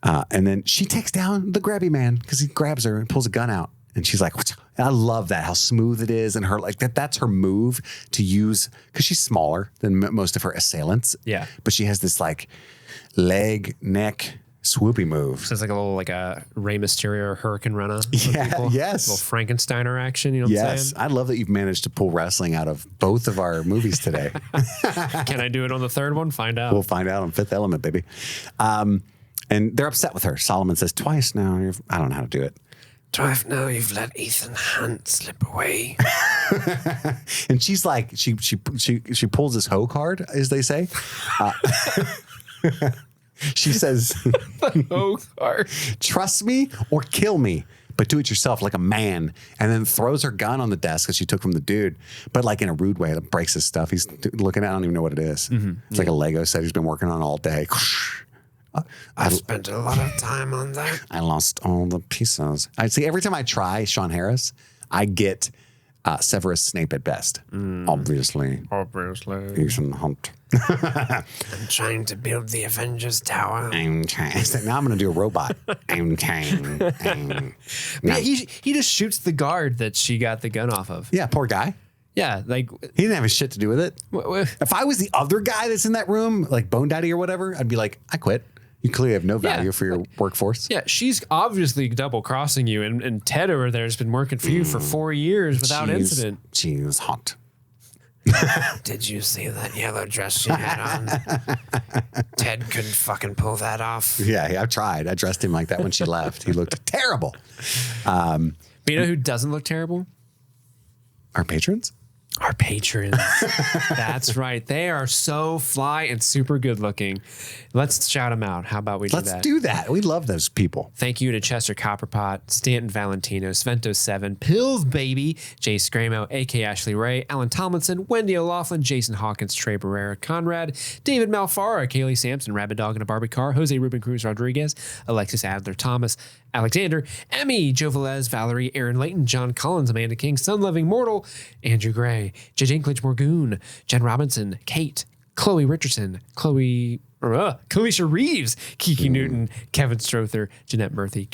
And then she takes down the grabby man because he grabs her and pulls a gun out. And she's like, what? I love that, how smooth it is. And her like that's her move to use because she's smaller than most of her assailants. Yeah. But she has this like leg, neck, swoopy move. So it's like a little like a Rey Mysterio or Hurricane Renner. Yeah, yes. A little Frankensteiner action, you know what I'm saying? I love that you've managed to pull wrestling out of both of our movies today. Can I do it on the third one? Find out. We'll find out on Fifth Element, baby. And they're upset with her. Solomon says twice now. I don't know how to do it. Twice now you've let Ethan Hunt slip away. And she's like, she pulls this hoe card, as they say. She says, hoe card. Trust me or kill me, but do it yourself like a man. And then throws her gun on the desk that she took from the dude, but like in a rude way that breaks his stuff. He's looking at it, I don't even know what it is. It's like a Lego set he's been working on all day. I spent a lot of time on that. I lost all the pieces. I see. Every time I try Sean Harris, I get Severus Snape at best. Obviously. Ethan Hunt. I'm trying to build the Avengers Tower. I'm trying. Now I'm going to do a robot. I'm trying. Yeah, he just shoots the guard that she got the gun off of. Yeah, poor guy. Yeah, like he didn't have shit to do with it. If I was the other guy that's in that room, like Bone Daddy or whatever, I'd be like, I quit. You clearly have no value for your workforce. Yeah, she's obviously double crossing you, and Ted over there has been working for you for 4 years without incident. She's hot. Did you see that yellow dress she had on? Ted couldn't fucking pull that off. Yeah, I tried. I dressed him like that when she left. He looked terrible. But you know who doesn't look terrible? Our patrons? Our patrons. That's right. They are so fly and super good looking. Let's shout them out. How about we do that? Let's do that. We love those people. Thank you to Chester Copperpot, Stanton Valentino, Svento7, Pills Baby, Jay Scramo, A.K. Ashley Ray, Alan Tomlinson, Wendy O'Laughlin, Jason Hawkins, Trey Barrera, Conrad, David Malfara, Kaylee Sampson, Rabid Dog in a Barbie Car, Jose Ruben Cruz Rodriguez, Alexis Adler Thomas, Alexander, Emmy, Joe Velez, Valerie, Aaron Layton, John Collins, Amanda King, Sun Loving Mortal, Andrew Gray, J. Dinklage Morgoon, Jen Robinson, Kate, Chloe Richardson, Kalisha Reeves, Kiki Newton, Kevin Strother, Jeanette Murphy,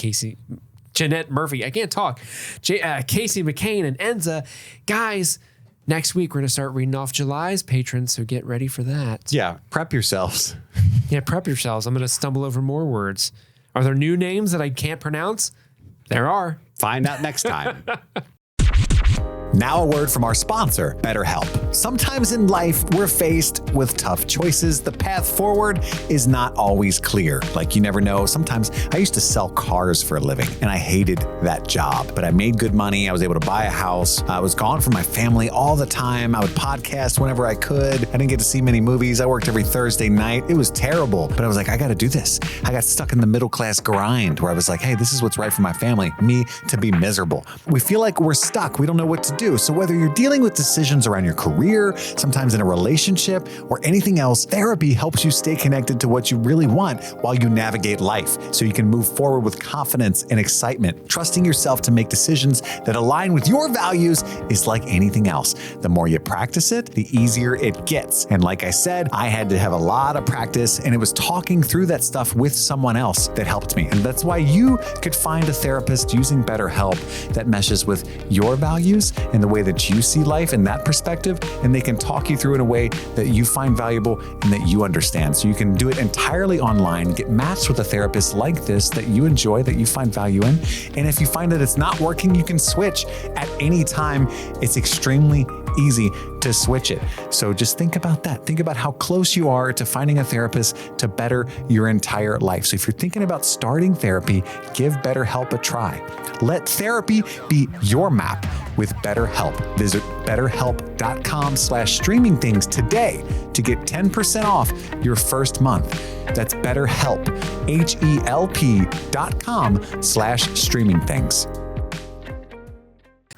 I can't talk, Casey McCain, and Enza. Guys, next week we're going to start reading off July's patrons, so get ready for that. Yeah, prep yourselves. Yeah, prep yourselves. I'm going to stumble over more words. Are there new names that I can't pronounce? There are. Find out next time. Now a word from our sponsor, BetterHelp. Sometimes in life, we're faced with tough choices. The path forward is not always clear. Like you never know. Sometimes I used to sell cars for a living and I hated that job, but I made good money. I was able to buy a house. I was gone from my family all the time. I would podcast whenever I could. I didn't get to see many movies. I worked every Thursday night. It was terrible, but I was like, I got to do this. I got stuck in the middle class grind where I was like, hey, this is what's right for my family, me to be miserable. We feel like we're stuck. We don't know what to do. So whether you're dealing with decisions around your career, sometimes in a relationship, or anything else, therapy helps you stay connected to what you really want while you navigate life, so you can move forward with confidence and excitement. Trusting yourself to make decisions that align with your values is like anything else. The more you practice it, the easier it gets. And like I said, I had to have a lot of practice, and it was talking through that stuff with someone else that helped me. And that's why you could find a therapist using BetterHelp that meshes with your values and the way that you see life in that perspective, and they can talk you through in a way that you find valuable and that you understand. So you can do it entirely online, get matched with a therapist like this that you enjoy, that you find value in. And if you find that it's not working, you can switch at any time. It's extremely easy to switch it. So just think about that. Think about how close you are to finding a therapist to better your entire life. So if you're thinking about starting therapy, give BetterHelp a try. Let therapy be your map with BetterHelp. Visit BetterHelp.com/streamingthings today to get 10% off your first month. That's BetterHelp, HELP.com/streamingthings.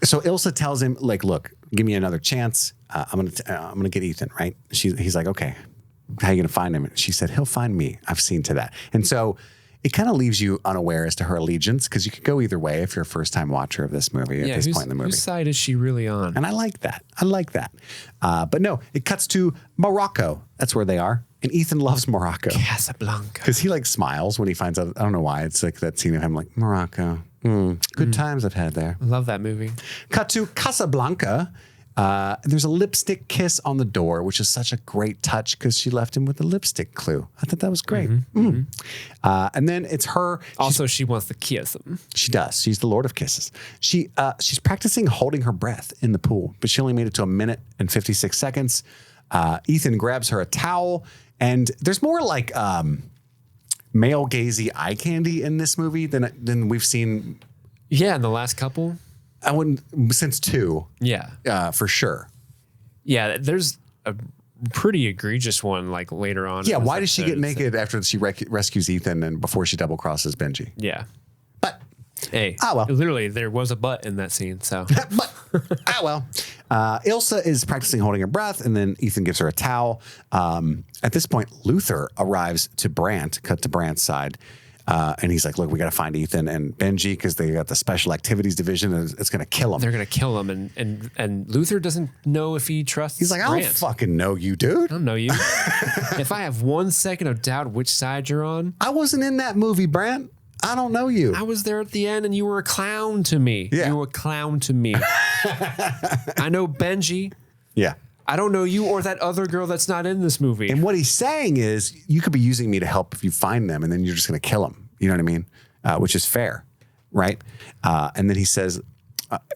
So Ilsa tells him, like, look, give me another chance. I'm gonna get Ethan, right? He's like, okay, how are you gonna find him? She said, he'll find me. I've seen to that. And so it kind of leaves you unaware as to her allegiance, because you could go either way if you're a first-time watcher of this movie at this point in the movie. Whose side is she really on? And I like that. But no, it cuts to Morocco. That's where they are. And Ethan loves Morocco. Casablanca. Because he like smiles when he finds out. I don't know why. It's like that scene of him like, Morocco. Good times I've had there. I love that movie. Cut to Casablanca, There's a lipstick kiss on the door, which is such a great touch because she left him with a lipstick clue. I thought that was great. And then it's her. Also, she wants to kiss him. She does. She's the Lord of Kisses. She's practicing holding her breath in the pool, but she only made it to 1 minute and 56 seconds. Ethan grabs her a towel, and there's more like male gazy eye candy in this movie than we've seen. Yeah, in the last couple. I wouldn't since 2. Yeah, for sure. Yeah, there's a pretty egregious one like later on. Yeah, why does she get naked after she rescues Ethan and before she double crosses Benji? Yeah, but hey, well, literally there was a butt in that scene. So, but well, Ilsa is practicing holding her breath, and then Ethan gives her a towel. At this point, Luther arrives to Brandt, cut to Brandt's side. And he's like, look, we got to find Ethan and Benji because they got the special activities division and it's going to kill him. They're going to kill him. And Luther doesn't know if he trusts He's like, I don't fucking know you, dude. I don't know you. If I have 1 second of doubt which side you're on. I wasn't in that movie, Brandt. I don't know you. I was there at the end and you were a clown to me. Yeah. You were a clown to me. I know Benji. Yeah. I don't know you or that other girl that's not in this movie. And what he's saying is, you could be using me to help if you find them, and then you're just going to kill them. You know what I mean? Which is fair, right? And then he says,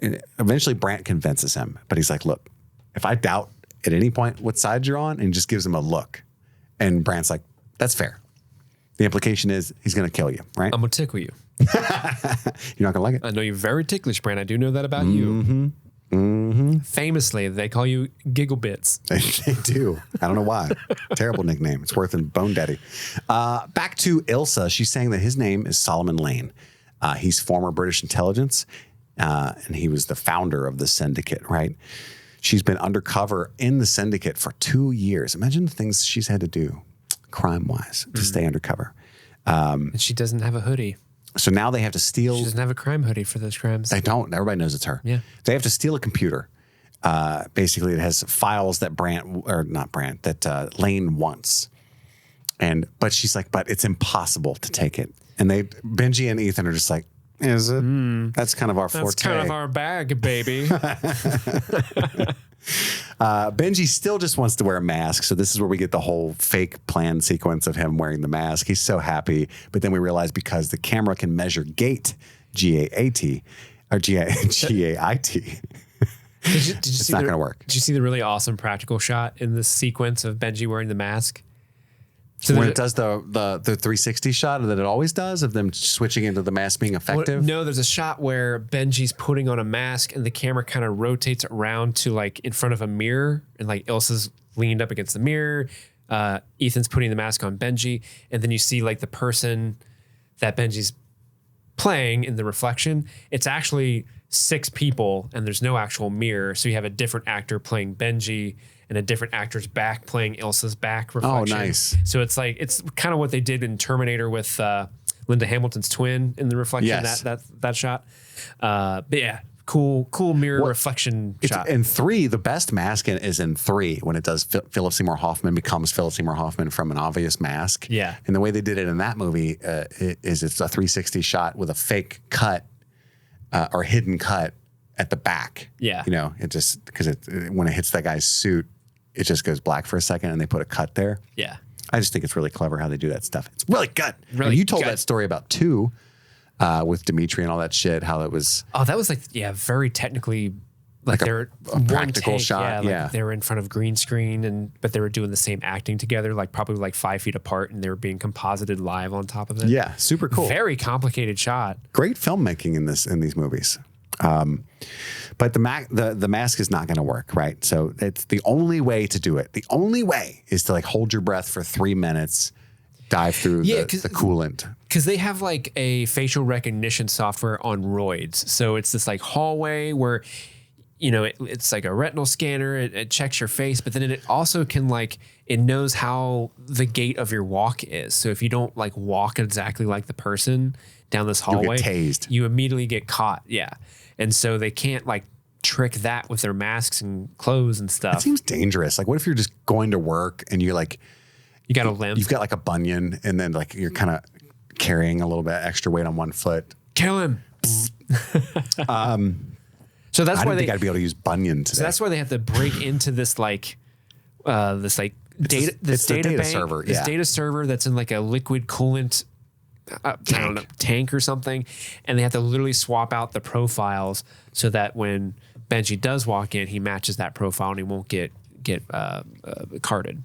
eventually Brandt convinces him, but he's like, look, if I doubt at any point what side you're on, and he just gives him a look. And Brandt's like, that's fair. The implication is he's going to kill you, right? I'm going to tickle you. You're not going to like it? I know you're very ticklish, Brandt. I do know that about you. Famously, they call you Giggle Bits. They do. I don't know why. Terrible nickname. It's worse than Bone Daddy. Back to Ilsa. She's saying that his name is Solomon Lane. He's former British intelligence, and he was the founder of the syndicate, right? She's been undercover in the syndicate for 2 years. Imagine the things she's had to do crime-wise to stay undercover. And she doesn't have a hoodie. So now they have to steal. She doesn't have a crime hoodie for those crimes. They don't. Everybody knows it's her. Yeah. They have to steal a computer. Basically, it has files that Lane wants. But she's like, but it's impossible to take it. And Benji and Ethan are just like, is it? That's kind of our forte. That's kind of our bag, baby. Benji still just wants to wear a mask. So this is where we get the whole fake plan sequence of him wearing the mask. He's so happy. But then we realize because the camera can measure gait, G-A-A-T, or G-A-I-T. Did you it's not going to work. Did you see the really awesome practical shot in this sequence of Benji wearing the mask? So when it does the 360 shot that it always does of them switching into the mask being effective? No, there's a shot where Benji's putting on a mask and the camera kind of rotates around to like in front of a mirror and like Ilsa's leaned up against the mirror. Ethan's putting the mask on Benji. And then you see like the person that Benji's playing in the reflection. It's actually 6 people and there's no actual mirror. So you have a different actor playing Benji and a different actor's back playing Ilsa's back reflection. Oh, nice. So it's like, it's kind of what they did in Terminator with Linda Hamilton's twin in the reflection, yes. that shot. But yeah, cool mirror reflection shot. In 3, the best mask is in 3 when it does Philip Seymour Hoffman becomes Philip Seymour Hoffman from an obvious mask. Yeah. And the way they did it in that movie is it's a 360 shot with a fake cut or hidden cut at the back. Yeah. You know, it just, because when it hits that guy's suit, it just goes black for a second and they put a cut there. Yeah. I just think it's really clever how they do that stuff. It's really good. Really and you told good. that story about 2 with Dimitri and all that shit, how it was. Oh, that was like, yeah, very technically, like they're a practical take, shot. Yeah, Yeah. like they were in front of green screen but they were doing the same acting together, like probably like 5 feet apart and they were being composited live on top of it. Yeah. Super cool. Very complicated shot. Great filmmaking in these movies. But the mask is not going to work, right? So it's the only way to do it. The only way is to like hold your breath for 3 minutes, dive through the coolant. Because they have like a facial recognition software on roids. So it's this like hallway where, you know, it's like a retinal scanner. It checks your face, but then it also can like, it knows how the gait of your walk is. So if you don't like walk exactly like the person down this hallway, you'll get tased. You immediately get caught. Yeah. And so they can't like trick that with their masks and clothes and stuff. That seems dangerous. Like, what if you're just going to work and you're like, you got a limp. You've got like a bunion and then like you're kind of carrying a little bit extra weight on one foot. Kill him. So that's I why didn't think I'd be able to use Bunyan today. So that's why they have to break into this like data data server. This data server that's in like a liquid coolant tank or something, and they have to literally swap out the profiles so that when Benji does walk in, he matches that profile and he won't get carded.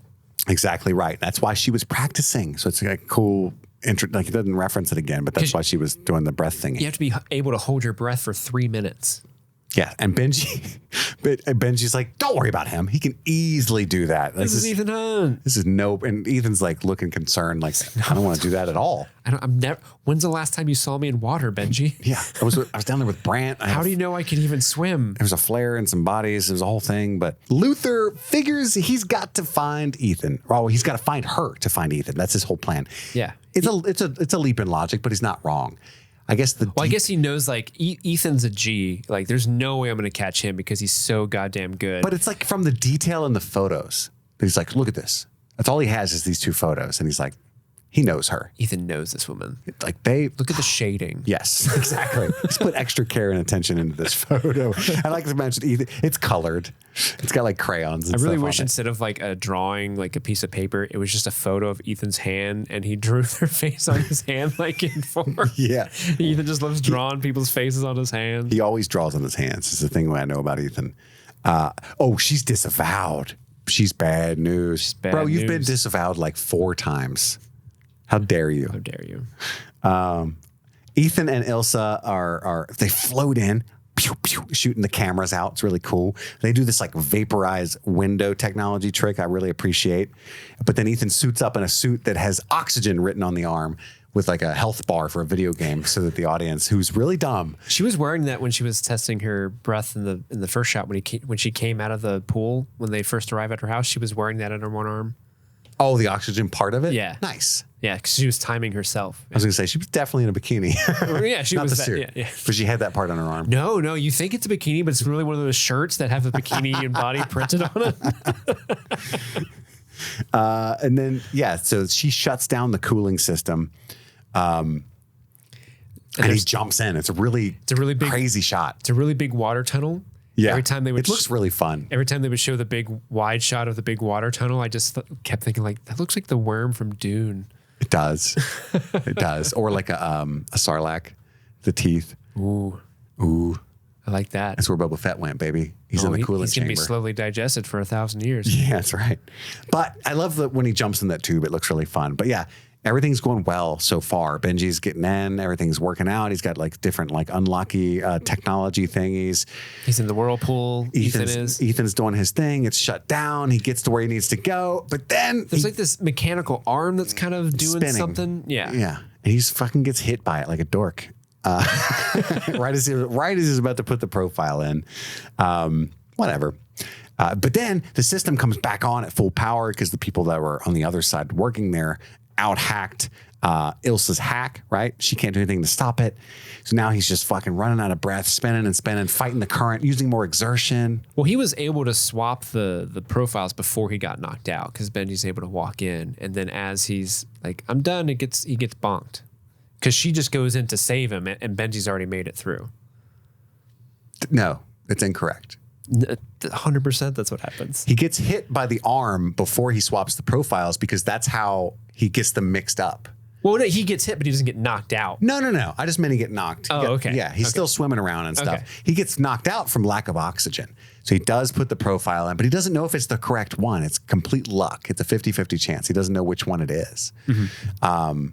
Exactly right. That's why she was practicing. So it's like cool. Like it doesn't reference it again, but that's why she was doing the breath thing. You have to be able to hold your breath for 3 minutes. Yeah, and Benji's like, don't worry about him. He can easily do that. This is Ethan Hunt. This is and Ethan's like looking concerned, like I don't want to do that at all. I'm never. When's the last time you saw me in water, Benji? Yeah, I was down there with Brant. How do you know I can even swim? There was a flare and some bodies. It was a whole thing. But Luther figures he's got to find Ethan. Well, he's got to find her to find Ethan. That's his whole plan. Yeah, it's a leap in logic, but he's not wrong. I guess I guess he knows like Ethan's a G. Like, there's no way I'm going to catch him because he's so goddamn good. But it's like from the detail in the photos. He's like, look at this. That's all he has is these 2 photos, and he's like, he knows her. Ethan knows this woman. Like they look at the shading. Yes, exactly. He's put extra care and attention into this photo. I like to mention Ethan. It's colored. It's got like crayons. And I really wish instead of like a drawing, like a piece of paper, it was just a photo of Ethan's hand, and he drew their face on his hand, like in form. Yeah, Ethan just loves drawing people's faces on his hands. He always draws on his hands. It's the thing I know about Ethan. She's disavowed. She's bad news, bro. You've been disavowed like 4 times. How dare you? How dare you? Ethan and Ilsa they float in, pew, pew, shooting the cameras out. It's really cool. They do this like vaporized window technology trick I really appreciate. But then Ethan suits up in a suit that has oxygen written on the arm with like a health bar for a video game so that the audience, who's really dumb. She was wearing that when she was testing her breath in the first shot when she came out of the pool when they first arrived at her house. She was wearing that on her one arm. Oh, the oxygen part of it? Yeah. Nice. Yeah, because she was timing herself. I was going to say, she was definitely in a bikini. Yeah, she Not was. the suit, yeah. But she had that part on her arm. No, you think it's a bikini, but it's really one of those shirts that have a bikini and body printed on it. And then, so she shuts down the cooling system. And he jumps in. It's a really big, crazy shot. It's a really big water tunnel. Yeah. Every time it looks really fun. Every time they would show the big wide shot of the big water tunnel, I just kept thinking like, that looks like the worm from Dune. It does. It does. Or like a Sarlacc, the teeth. Ooh. I like that. That's where Boba Fett went, baby. He's in the cooling chamber. He's going to be slowly digested for 1,000 years. Yeah, that's right. But I love that when he jumps in that tube, it looks really fun. But yeah, everything's going well so far. Benji's getting in, everything's working out. He's got like different like unlocky technology thingies. He's in the whirlpool. Ethan's doing his thing. It's shut down. He gets to where he needs to go. But then there's like this mechanical arm that's kind of doing something. Yeah. Yeah. And he's fucking gets hit by it like a dork. Right as he's about to put the profile in. Whatever. But then the system comes back on at full power because the people that were on the other side working there out-hacked Ilsa's hack, right? She can't do anything to stop it. So now he's just fucking running out of breath, spinning, fighting the current, using more exertion. Well, he was able to swap the profiles before he got knocked out because Benji's able to walk in. And then as he's like, I'm done, he gets bonked. Because she just goes in to save him and Benji's already made it through. No, it's incorrect. 100% that's what happens. He gets hit by the arm before he swaps the profiles because that's how he gets them mixed up. Well, no, he gets hit, but he doesn't get knocked out. No. I just meant he get knocked. Okay. Yeah, he's still swimming around and stuff. Okay. He gets knocked out from lack of oxygen. So he does put the profile in, but he doesn't know if it's the correct one. It's complete luck. It's a 50-50 chance. He doesn't know which one it is. Mm-hmm.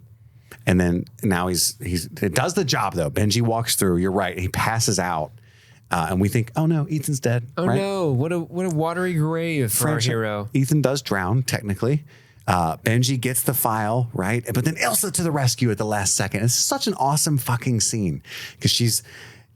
And then now it does the job, though. Benji walks through. You're right. He passes out. And we think, oh no, Ethan's dead. Oh right? No, what a watery grave for our hero. Ethan does drown, technically. Benji gets the file, right? But then Ilsa to the rescue at the last second. It's such an awesome fucking scene because she's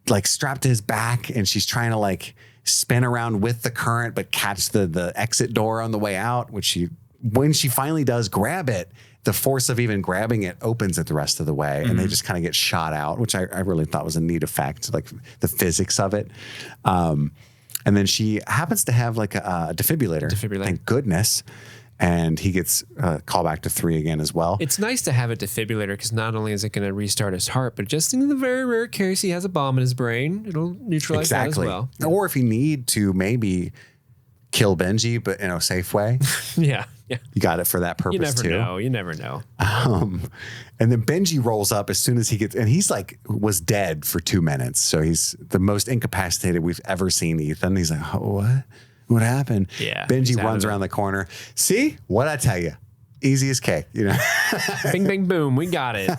like strapped to his back and she's trying to like spin around with the current, but catch the exit door on the way out, when she finally does grab it, the force of even grabbing it opens it the rest of the way, and they just kind of get shot out, which I really thought was a neat effect, like the physics of it. And then she happens to have like a defibrillator. Thank goodness. and he gets called back to 3 again as well. It's nice to have a defibrillator because not only is it going to restart his heart, but just in the very rare case he has a bomb in his brain, it'll neutralize that as well. Or if you need to maybe kill Benji, but in a safe way. Yeah. You got it for that purpose too. You never know. And then Benji rolls up as soon as he gets, and he's like, was dead for 2 minutes. So he's the most incapacitated we've ever seen Ethan. He's like, oh, what? What happened? Yeah. Benji runs around the corner. See? What'd I tell you? Easy as cake, you know? Bing, bang, boom. We got it.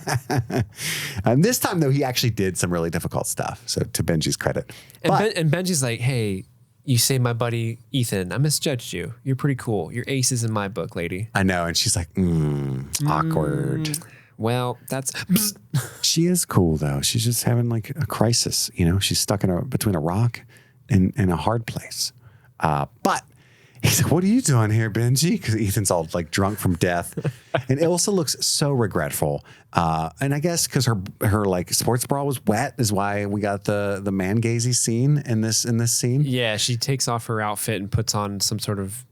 And this time, though, he actually did some really difficult stuff. So to Benji's credit. And Benji's like, hey, you saved my buddy Ethan. I misjudged you. You're pretty cool. You're aces in my book, lady. I know. And she's like, awkward. Well, that's... She is cool, though. She's just having like a crisis. You know, she's stuck between a rock and a hard place. But he's like, what are you doing here, Benji? Because Ethan's all like drunk from death. And Ilsa looks so regretful. And I guess because her like sports bra was wet is why we got the man gazy scene in this scene. Yeah, she takes off her outfit and puts on some sort of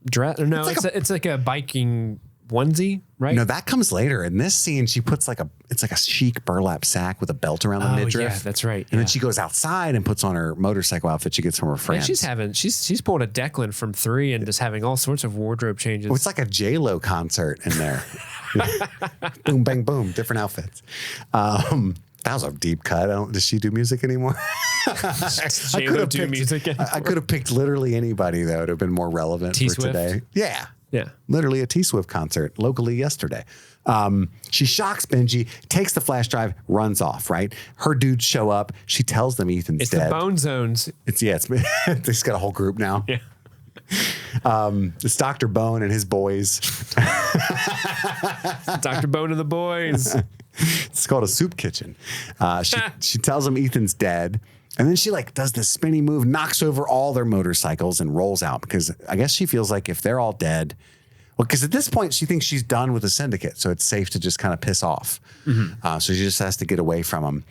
dress. No, it's like a biking onesie, right? No, that comes later. In this scene, she puts it's like a chic burlap sack with a belt around the midriff. Yeah, that's right. And then she goes outside and puts on her motorcycle outfit she gets from her friends. Yeah, she's pulled a Declan from 3 and just having all sorts of wardrobe changes. It's like a J-Lo concert in there. Boom, bang, boom, different outfits. That was a deep cut. Does she do music anymore? I could have picked literally anybody that would have been more relevant for today. Yeah. Yeah. Literally a T-Swift concert locally yesterday. She shocks Benji, takes the flash drive, runs off, right? Her dudes show up. She tells them Ethan's dead. It's the Bone Zones. They've got a whole group now. Yeah. It's Dr. Bone and his boys. Dr. Bone and the boys. It's called a soup kitchen. She tells him Ethan's dead. And then she like does this spinny move, knocks over all their motorcycles and rolls out because I guess she feels like if they're all dead, well, because at this point she thinks she's done with the syndicate. So it's safe to just kind of piss off. So she just has to get away from him.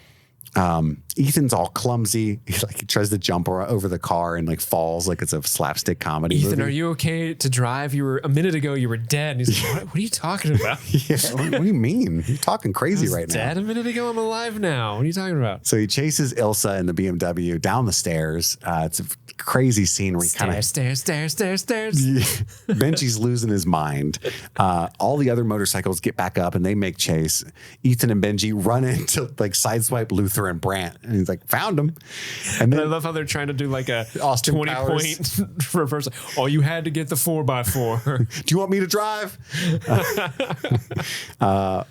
Ethan's all clumsy. He tries to jump over the car and like falls like it's a slapstick comedy Ethan, movie. are you okay to drive? A minute ago you were dead. And he's like, what are you talking about? What do you mean? You're talking crazy right now. Dead a minute ago. I'm alive now. What are you talking about? So he chases Ilsa in the BMW down the stairs. It's a crazy scene where he kind of stairs. Benji's losing his mind. All the other motorcycles get back up and they make chase. Ethan and Benji run into like sideswipe Luther and Brant, and he's like, found him. And then I love how they're trying to do like a Austin 20-point reverse. Oh, you had to get the 4x4. Do you want me to drive?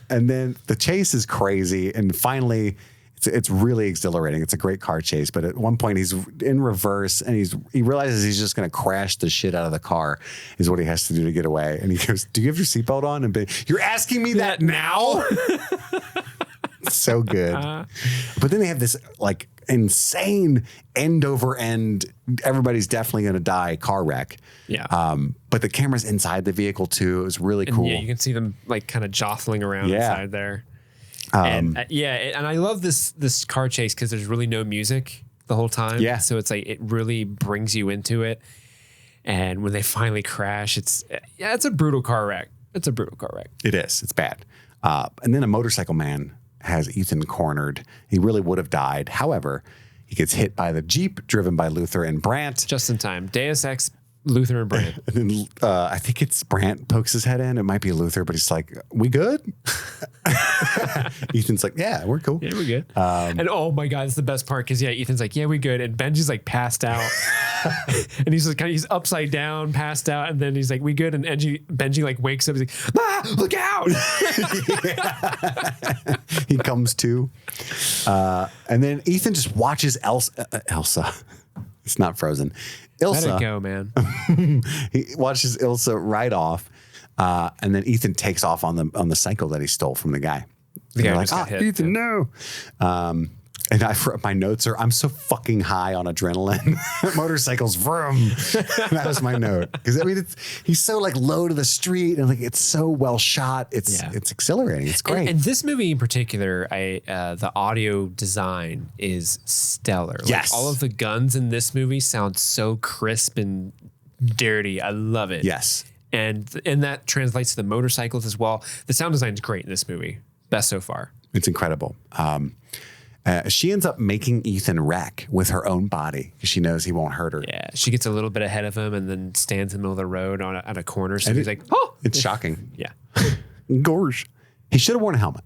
And then the chase is crazy, and finally it's really exhilarating. It's a great car chase, but at one point he's in reverse and he realizes he's just going to crash the shit out of the car is what he has to do to get away. And he goes, do you have your seatbelt on? And you're asking me that now? So good. But then they have this like insane end over end, everybody's definitely going to die car wreck. Yeah. But the camera's inside the vehicle too. It was really cool. Yeah, you can see them like kind of jostling around inside there. And I love this car chase because there's really no music the whole time. Yeah. So it's like it really brings you into it. And when they finally crash, it's a brutal car wreck. It's a brutal car wreck. It is. It's bad. And then a motorcycle man has Ethan cornered. He really would have died. However, he gets hit by the Jeep driven by Luther and Brant. Just in time. Deus Ex, Luther and Brant. And then I think it's Brant pokes his head in. It might be Luther, but he's like, we good? Ethan's like, yeah, we're cool. Yeah, we're good. And oh my God, it's the best part because Ethan's like, yeah, we good. And Benji's like passed out. And he's like he's upside down, passed out, and then he's like, we good. And Benji like wakes up, he's like, look out. He comes to. And then Ethan just watches Elsa. It's not Frozen. Ilsa. Let it go, man. He watches Ilsa ride off, and then Ethan takes off on the cycle that he stole from the guy. The guy like, got hit. Ethan, no. And my notes are, I'm so fucking high on adrenaline. Motorcycles, vroom. That was my note. Because I mean, he's so like low to the street, and like it's so well shot. It's exhilarating. It's great. And this movie in particular, the audio design is stellar. Yes. Like, all of the guns in this movie sound so crisp and dirty. I love it. Yes. And that translates to the motorcycles as well. The sound design is great in this movie. Best so far. It's incredible. She ends up making Ethan wreck with her own body because she knows he won't hurt her. Yeah, she gets a little bit ahead of him and then stands in the middle of the road on a corner. So he's like, oh. It's shocking. Yeah. Gorge. He should have worn a helmet.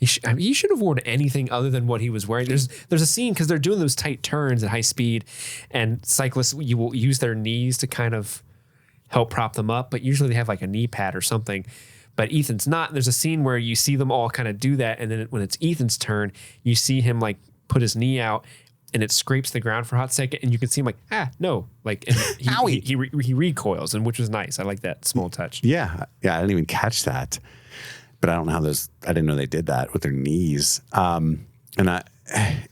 He should have worn anything other than what he was wearing. There's a scene because they're doing those tight turns at high speed, and cyclists, you will use their knees to kind of help prop them up, but usually they have like a knee pad or something. But Ethan's not. And there's a scene where you see them all kind of do that, and then when it's Ethan's turn, you see him like put his knee out, and it scrapes the ground for a hot second, and you can see him like, no, like, and he recoils, and which was nice. I like that small touch. Yeah, I didn't even catch that. But I don't know how I didn't know they did that with their knees.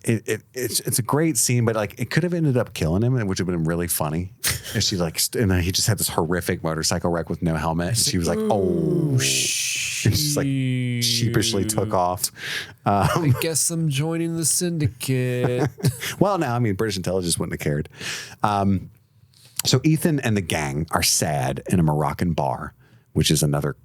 It's a great scene, but like it could have ended up killing him, which would have been really funny. And she and then he just had this horrific motorcycle wreck with no helmet. And she was like, oh, and just like sheepishly took off. I guess I'm joining the syndicate. Well, no, I mean, British intelligence wouldn't have cared. So Ethan and the gang are sad in a Moroccan bar, which is another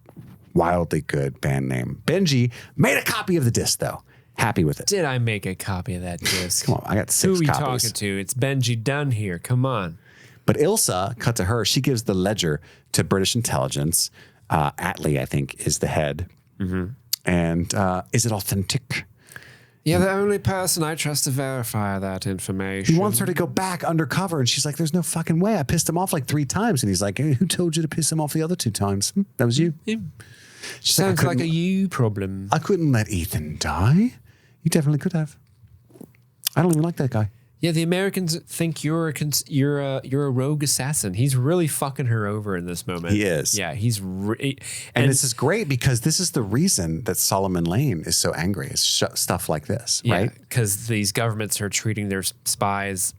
wildly good band name. Benji made a copy of the disc, though. Happy with it. Did I make a copy of that disc? Come on, I got 6 copies. Who are you copies. talking to? It's Benji Dunn here. Come on. But Ilsa, cut to her, she gives the ledger to British intelligence. Atlee, I think, is the head. Mm-hmm. And is it authentic? Yeah, the only person I trust to verify that information. He wants her to go back undercover, and she's like, there's no fucking way. I pissed him off like 3 times. And he's like, hey, who told you to piss him off the other 2 times? That was you. Sounds like a you problem. I couldn't let Ethan die. You definitely could have. I don't even like that guy. Yeah, the Americans think you're a rogue assassin. He's really fucking her over in this moment. He is. Yeah, he's and this is great because this is the reason that Solomon Lane is so angry. It's stuff like this, right? Because these governments are treating their spies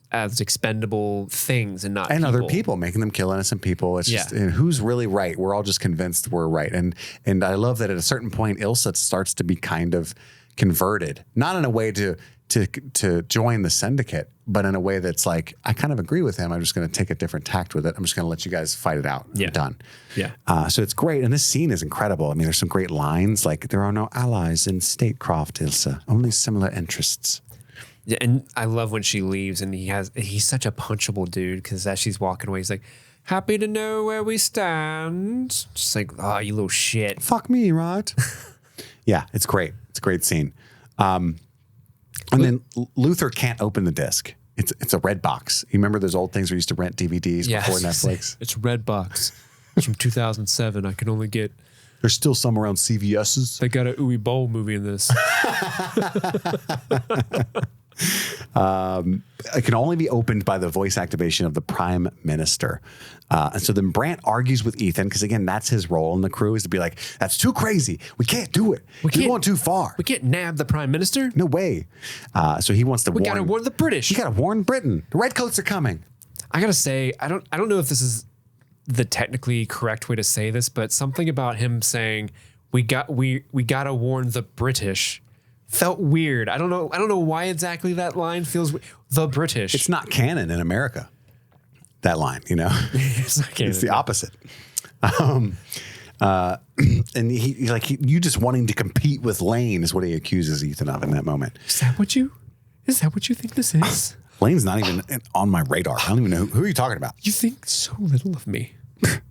as expendable things and not other people, making them kill innocent people. It's just, and who's really right? We're all just convinced we're right. And I love that at a certain point, Ilsa starts to be kind of converted, not in a way to join the syndicate, but in a way that's like, I kind of agree with him. I'm just going to take a different tact with it. I'm just going to let you guys fight it out. Yeah. I'm done. Yeah. So it's great. And this scene is incredible. I mean, there's some great lines like, there are no allies in statecraft, Ilsa, only similar interests. Yeah, and I love when she leaves and he's such a punchable dude because as she's walking away, he's like, happy to know where we stand. Just like, oh, you little shit. Fuck me, right? Yeah, it's great. It's a great scene. And then Luther can't open the disc. It's a red box. You remember those old things we used to rent DVDs before Netflix? It's red box. It's from 2007. I can only get... There's still some around CVS's. They got a Uwe Boll movie in this. It can only be opened by the voice activation of the Prime Minister. And so then Brandt argues with Ethan because, again, that's his role in the crew is to be like, that's too crazy. We can't do it. We're going too far. We can't nab the Prime Minister. No way. So he wants to warn. We got to warn the British. We got to warn Britain. The Redcoats are coming. I got to say, I don't know if this is the technically correct way to say this, but something about him saying, we got to warn the British felt weird. I don't know why exactly that line feels the British. It's not canon in America. That line, you know, it's not canon. It's the opposite. And you just wanting to compete with Lane is what he accuses Ethan of in that moment. Is that what you think this is? Lane's not even on my radar. I don't even know who are you talking about. You think so little of me,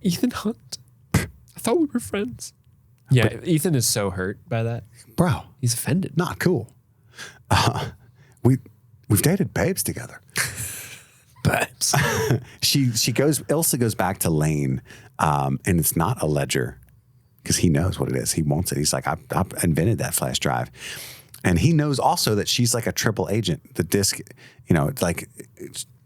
Ethan Hunt. I thought we were friends. Yeah, but Ethan is so hurt by that, bro. He's offended. Not cool. We've dated babes together. Babes. Ilsa goes back to Lane, and it's not a ledger because he knows what it is. He wants it. He's like, I invented that flash drive. And he knows also that she's like a triple agent. The disc, you know, it's like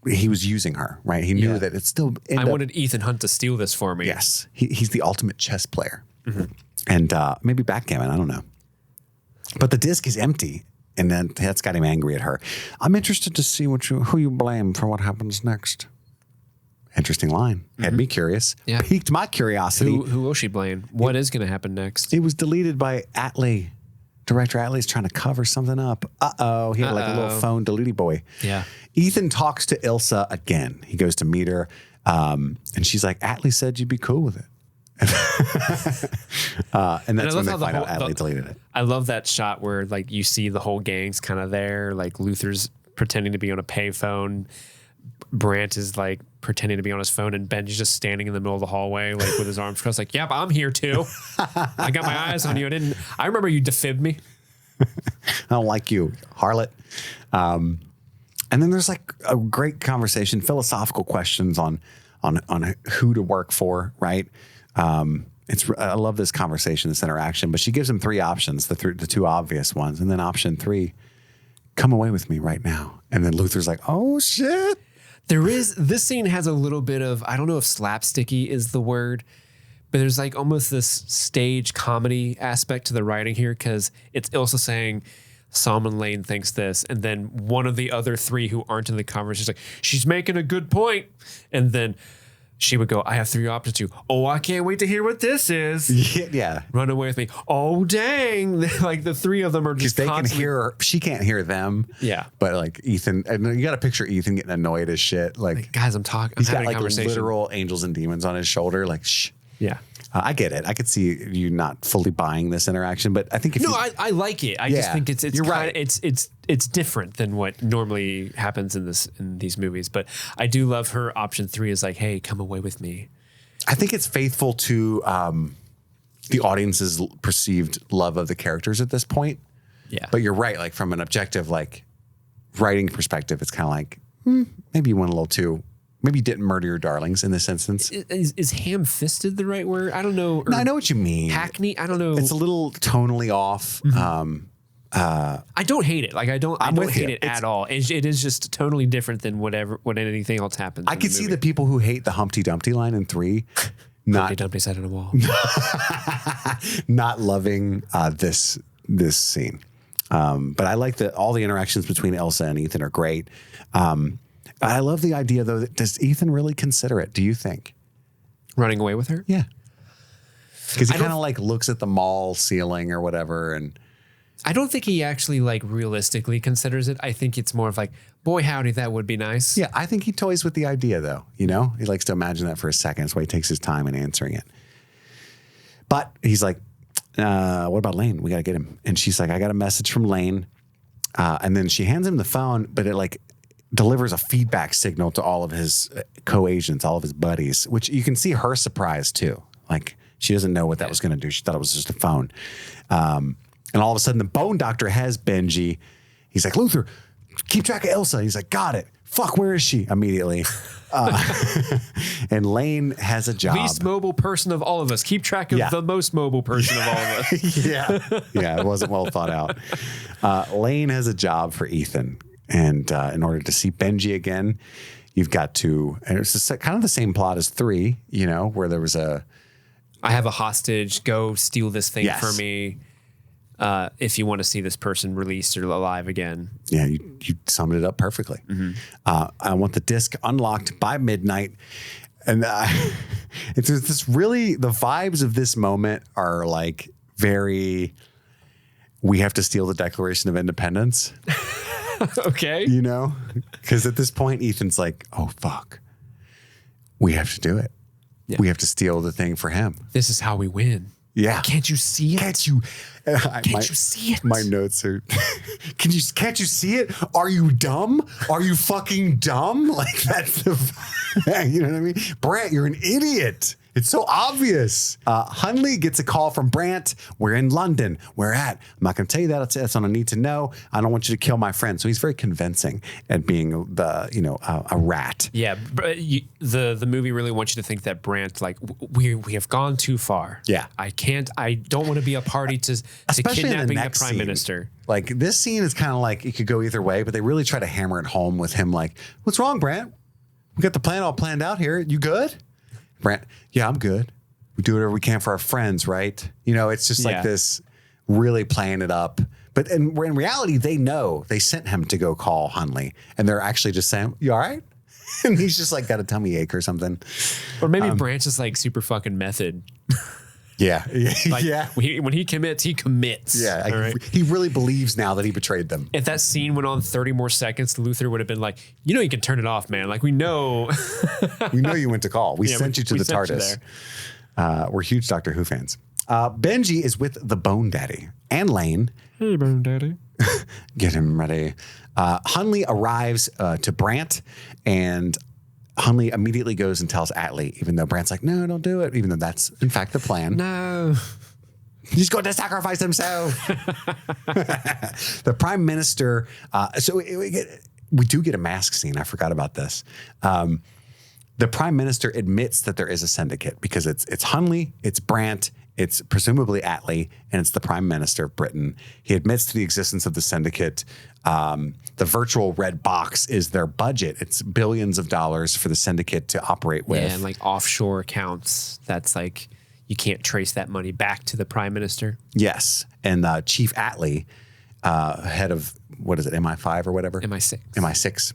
he was using her, right? He knew that it's still. I wanted Ethan Hunt to steal this for me. Yes. He's the ultimate chess player. Mm-hmm. And maybe backgammon, I don't know. But the disc is empty. And then that's got him angry at her. I'm interested to see who you blame for what happens next. Interesting line. Mm-hmm. Had me curious. Yeah. Piqued my curiosity. Who will she blame? What is going to happen next? It was deleted by Atlee. Director Atlee's trying to cover something up. Uh-oh. He had like a little phone deleted boy. Yeah. Ethan talks to Ilsa again. He goes to meet her. And she's like, Atlee said you'd be cool with it. And that's when they find out Atlee deleted it. I love that shot where like you see the whole gang's kind of there. Like Luther's pretending to be on a payphone. Brant is like pretending to be on his phone, and Benji's just standing in the middle of the hallway, like with his arms crossed, like, "Yep, I'm here too. I got my eyes on you. I remember you defibbed me. I don't like you, harlot." And then there's like a great conversation, philosophical questions on who to work for, right? I love this conversation, this interaction. But she gives him three options, the two obvious ones, and then option 3, come away with me right now. And then Luther's like, "Oh shit." This scene has a little bit of, I don't know if slapsticky is the word, but there's like almost this stage comedy aspect to the writing here, because it's Ilsa saying, Solomon Lane thinks this, and then one of the other 3 who aren't in the conversation is like, she's making a good point. And then she would go, I have 3 options to. Oh, I can't wait to hear what this is. Yeah. Run away with me. Oh, dang. Like the 3 of them are just constantly. Can hear her. She can't hear them. Yeah. But like Ethan, and you got to picture Ethan getting annoyed as shit. Like guys, I'm talking. He's got like literal angels and demons on his shoulder. Like, shh. Yeah. I get it. I could see you not fully buying this interaction, but I think if I like it. I just think it's you're right. It's different than what normally happens in these movies. But I do love her option 3 is like, hey, come away with me. I think it's faithful to the audience's perceived love of the characters at this point. Yeah. But you're right. Like from an objective, like writing perspective, it's kind of like maybe you went a little too. Maybe you didn't murder your darlings in this instance. Is ham-fisted the right word? I don't know. No, I know what you mean. Hackney? I don't know. It's a little tonally off. Mm-hmm. I don't hate it. Like I don't hate it at all. It is just totally different than when anything else happens. I could see the people who hate the Humpty Dumpty line in 3 Humpty Dumpty sat on a wall. Not loving this scene. But I like all the interactions between Ilsa and Ethan are great. I love the idea, though, that does Ethan really consider it, do you think? Running away with her? Yeah. Because he kind of like looks at the mall ceiling or whatever. And I don't think he actually like realistically considers it. I think it's more of like, boy, howdy, that would be nice. Yeah, I think he toys with the idea, though. You know, he likes to imagine that for a second. That's why he takes his time in answering it. But he's like, what about Lane? We got to get him. And she's like, I got a message from Lane. And then she hands him the phone, but it like delivers a feedback signal to all of his co-agents, all of his buddies, which you can see her surprise too. Like she doesn't know what that was going to do. She thought it was just a phone. And all of a sudden the bone doctor has Benji. He's like, Luther, keep track of Ilsa. He's like, got it. Fuck, where is she? Immediately. And Lane has a job. Least mobile person of all of us. Keep track of the most mobile person of all of us. Yeah, it wasn't well thought out. Lane has a job for Ethan. And in order to see Benji again, you've got to, and it's just kind of the same plot as 3, you know, where there was I have a hostage, go steal this thing for me. If you want to see this person released or alive again. Yeah, you summed it up perfectly. Mm-hmm. I want the disc unlocked by midnight. And it's this really, the vibes of this moment are like very, we have to steal the Declaration of Independence. Okay. You know, because at this point, Ethan's like, oh, fuck. We have to do it. Yeah. We have to steal the thing for him. This is how we win. Yeah. Can't you see it? Can't you see it? My notes are, can't you see it? Are you dumb? Are you fucking dumb? Like that's you know what I mean? Brant, you're an idiot. It's so obvious. Hunley gets a call from Brant. We're in London. Where at? I'm not going to tell you that. That's on a need to know. I don't want you to kill my friend. So he's very convincing at being a rat. Yeah. The movie really wants you to think that Brant, like, we have gone too far. Yeah. I don't want to be a party to kidnapping the prime minister. Like this scene is kind of like it could go either way, but they really try to hammer it home with him. Like, what's wrong, Brant? We got the plan all planned out here. You good? Brant, yeah, I'm good. We do whatever we can for our friends, right? You know, it's just like this really playing it up. But in reality, they know they sent him to go call Hunley. And they're actually just saying, you all right? And he's just like got a tummy ache or something. Or maybe Brant's just like super fucking method. Yeah. Like, yeah. when he commits, he commits. Yeah. All right? He really believes now that he betrayed them. If that scene went on 30 more seconds, Luther would have been like, you can turn it off, man. Like, we know. We know you went to call. We sent you to the sent you TARDIS. We're huge Doctor Who fans. Benji is with the Bone Daddy and Lane. Hey, Bone Daddy. Get him ready. Hunley arrives to Brant, and Hunley immediately goes and tells Atlee, even though Brant's like, no, don't do it, even though that's, in fact, the plan. No. He's going to sacrifice himself. The Prime Minister, we do get a mask scene. I forgot about this. The Prime Minister admits that there is a syndicate because it's Hunley, it's Brant, it's presumably Atlee, and it's the Prime Minister of Britain. He admits to the existence of the syndicate. The virtual red box is their budget. It's billions of dollars for the syndicate to operate with. Yeah, and like offshore accounts. That's like, you can't trace that money back to the Prime Minister. Yes. And Chief Atlee, head of, what is it, MI5 or whatever? MI6.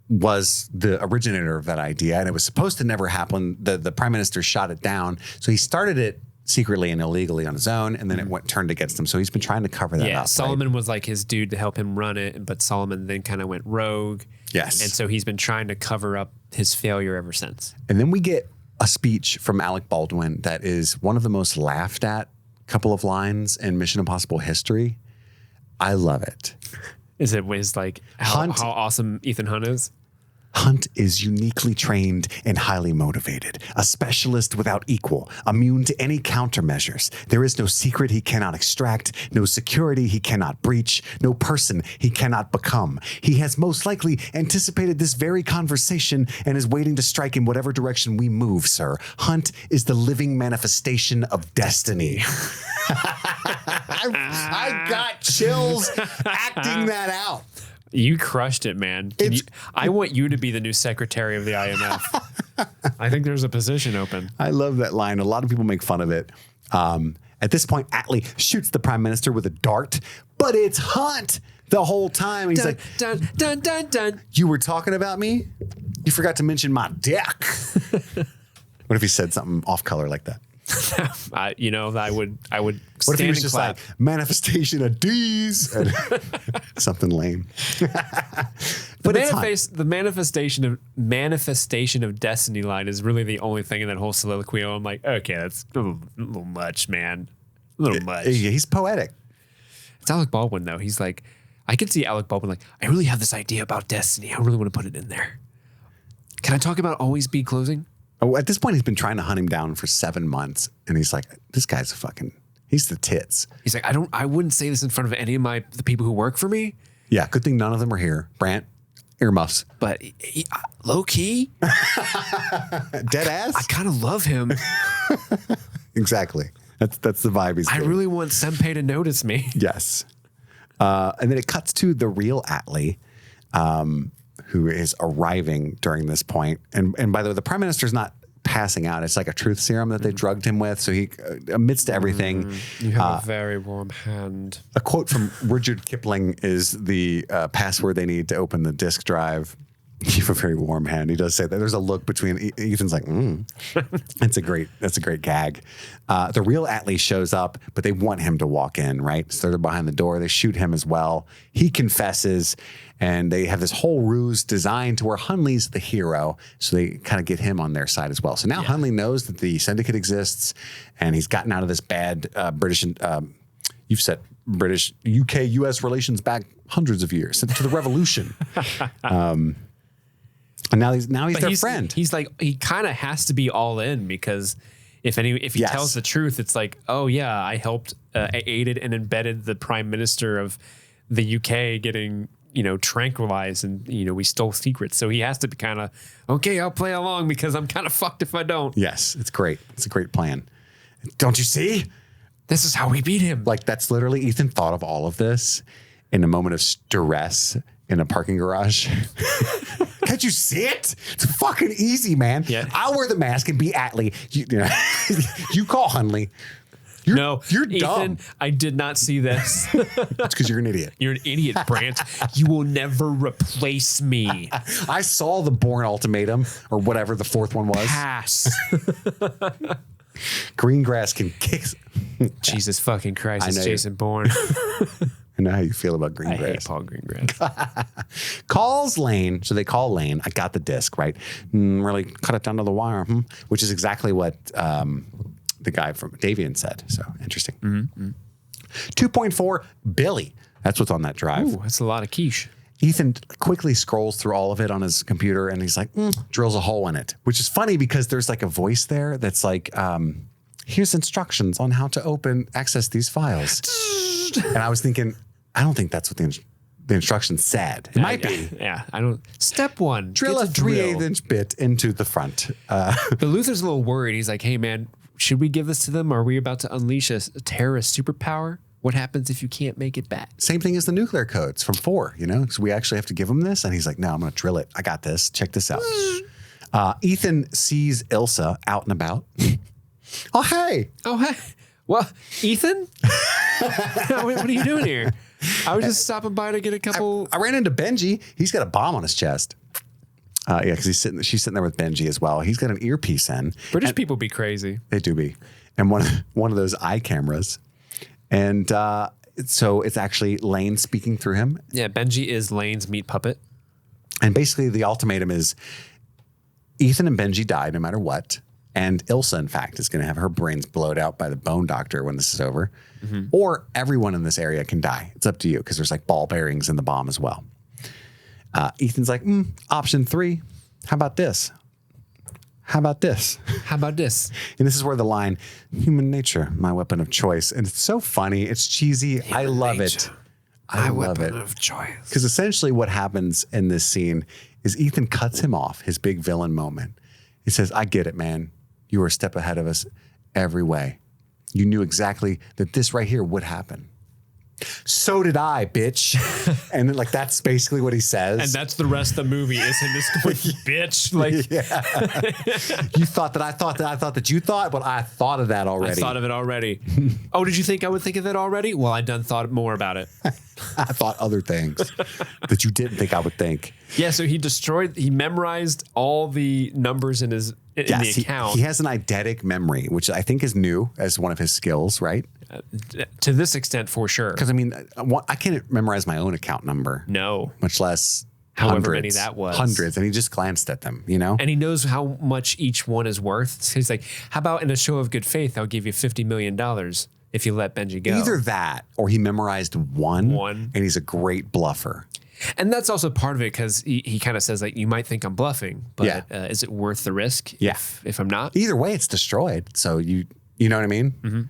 Was the originator of that idea, and it was supposed to never happen. The Prime Minister shot it down. So he started it secretly and illegally on his own, and then it turned against him. So he's been trying to cover that up. Yeah, Solomon was like his dude to help him run it, but Solomon then kind of went rogue. Yes. And so he's been trying to cover up his failure ever since. And then we get a speech from Alec Baldwin that is one of the most laughed at couple of lines in Mission Impossible history. I love it. Is it like how awesome Ethan Hunt is? Hunt is uniquely trained and highly motivated, a specialist without equal, immune to any countermeasures. There is no secret he cannot extract, no security he cannot breach, no person he cannot become. He has most likely anticipated this very conversation and is waiting to strike in whatever direction we move, sir. Hunt is the living manifestation of destiny. I got chills acting that out. You crushed it, man. I want you to be the new secretary of the IMF. I think there's a position open. I love that line. A lot of people make fun of it. At this point, Atlee shoots the Prime Minister with a dart, but it's Hunt the whole time. He's like, dun, dun, dun, dun. You were talking about me? You forgot to mention my dick. What if he said something off color like that? I would What if he was just clap. like manifestation of D's? Something lame. But the manifestation of destiny line is really the only thing in that whole soliloquy. I'm like, okay, that's a little much, man. A little much. Yeah, he's poetic. It's Alec Baldwin though. He's like, I can see Alec Baldwin like, I really have this idea about destiny. I really want to put it in there. Can I talk about always be closing? Oh, at this point, he's been trying to hunt him down for 7 months, and he's like, "This guy's he's the tits." He's like, I wouldn't say this in front of any of the people who work for me. Yeah, good thing none of them are here. Brant, earmuffs, but low key, dead ass. I kind of love him. Exactly. That's the vibe he's. I really want Senpei to notice me. Yes, and then it cuts to the real Atlee. Who is arriving during this point. And by the way, the Prime Minister's not passing out. It's like a truth serum that they drugged him with. So he, amidst everything. You have a very warm hand. A quote from Rudyard Kipling is the password they need to open the disk drive. You have a very warm hand. He does say that. There's a look between Ethan's like, That's a great gag. The real Atlee shows up, but they want him to walk in, right? So they're behind the door. They shoot him as well. He confesses, and they have this whole ruse designed to where Hunley's the hero. So they kind of get him on their side as well. So now Hunley knows that the syndicate exists, and he's gotten out of this bad British, you've said British, UK, US relations back hundreds of years to the revolution. And now he's their friend. He's like, he kind of has to be all in because if he tells the truth, it's like, oh yeah, I aided and embedded the Prime Minister of the UK getting, tranquilized, and we stole secrets. So he has to be kind of, okay, I'll play along because I'm kind of fucked if I don't. Yes, it's great. It's a great plan. Don't you see? This is how we beat him. Like, that's literally, Ethan thought of all of this in a moment of stress in a parking garage. Can't you see it? It's fucking easy, man. Yeah. I'll wear the mask and be Atlee. You call Hunley. You're Ethan, dumb. I did not see this. That's because you're an idiot. You're an idiot, Brant. You will never replace me. I saw the Bourne Ultimatum or whatever the fourth one was. Pass. Greengrass can kick. Jesus fucking Christ! I It's know Jason Bourne. I know how you feel about I hate Greengrass. Paul Greengrass. Calls Lane. So they call Lane. I got the disc, right? Really cut it down to the wire, which is exactly what the guy from Davian said. So interesting. 2.4 Billy. That's what's on that drive. Ooh, that's a lot of quiche. Ethan quickly scrolls through all of it on his computer and he's like, drills a hole in it, which is funny because there's like a voice there that's like, here's instructions on how to access these files. And I was thinking, I don't think that's what the instructions said. It might be. Yeah, I don't. Step 1. Drill a 3/8" bit into the front. But Luther's a little worried. He's like, hey, man, should we give this to them? Are we about to unleash a terrorist superpower? What happens if you can't make it back? Same thing as the nuclear codes from 4, So we actually have to give him this. And he's like, no, I'm going to drill it. I got this. Check this out. Ethan sees Ilsa out and about. Oh, hey. Oh, hey. Well, Ethan? What are you doing here? I was just stopping by to get a couple. I ran into Benji. He's got a bomb on his chest. Yeah, because she's sitting there with Benji as well. He's got an earpiece in. British people be crazy. They do be. And one of those eye cameras. And so it's actually Lane speaking through him. Yeah, Benji is Lane's meat puppet. And basically the ultimatum is Ethan and Benji die no matter what. And Ilsa, in fact, is going to have her brains blowed out by the bone doctor when this is over. Or everyone in this area can die. It's up to you because there's like ball bearings in the bomb as well. Ethan's like, option 3. How about this? How about this? How about this? And this is where the line, human nature, my weapon of choice. And it's so funny. It's cheesy. I love it. I love it. Of choice. Because essentially what happens in this scene is Ethan cuts him off, his big villain moment. He says, I get it, man. You were a step ahead of us every way. You knew exactly that this right here would happen. So did I, bitch. And like that's basically what he says. And that's the rest of the movie is him just going, bitch. Like, You thought that I thought that you thought, but I thought of that already. I thought of it already. Oh, did you think I would think of it already? Well, I done thought more about it. I thought other things that you didn't think I would think. Yeah, so he memorized all the numbers in the account. He has an eidetic memory, which I think is new as one of his skills, right? To this extent, for sure. Because I mean, I can't memorize my own account number. No. Much less however many that was. Hundreds. And he just glanced at them, And he knows how much each one is worth. So he's like, how about in a show of good faith, I'll give you $50 million if you let Benji go. Either that or he memorized one. And he's a great bluffer. And that's also part of it because he kind of says, like, you might think I'm bluffing, but is it worth the risk if I'm not? Either way, it's destroyed. So you know what I mean? Mm-hmm.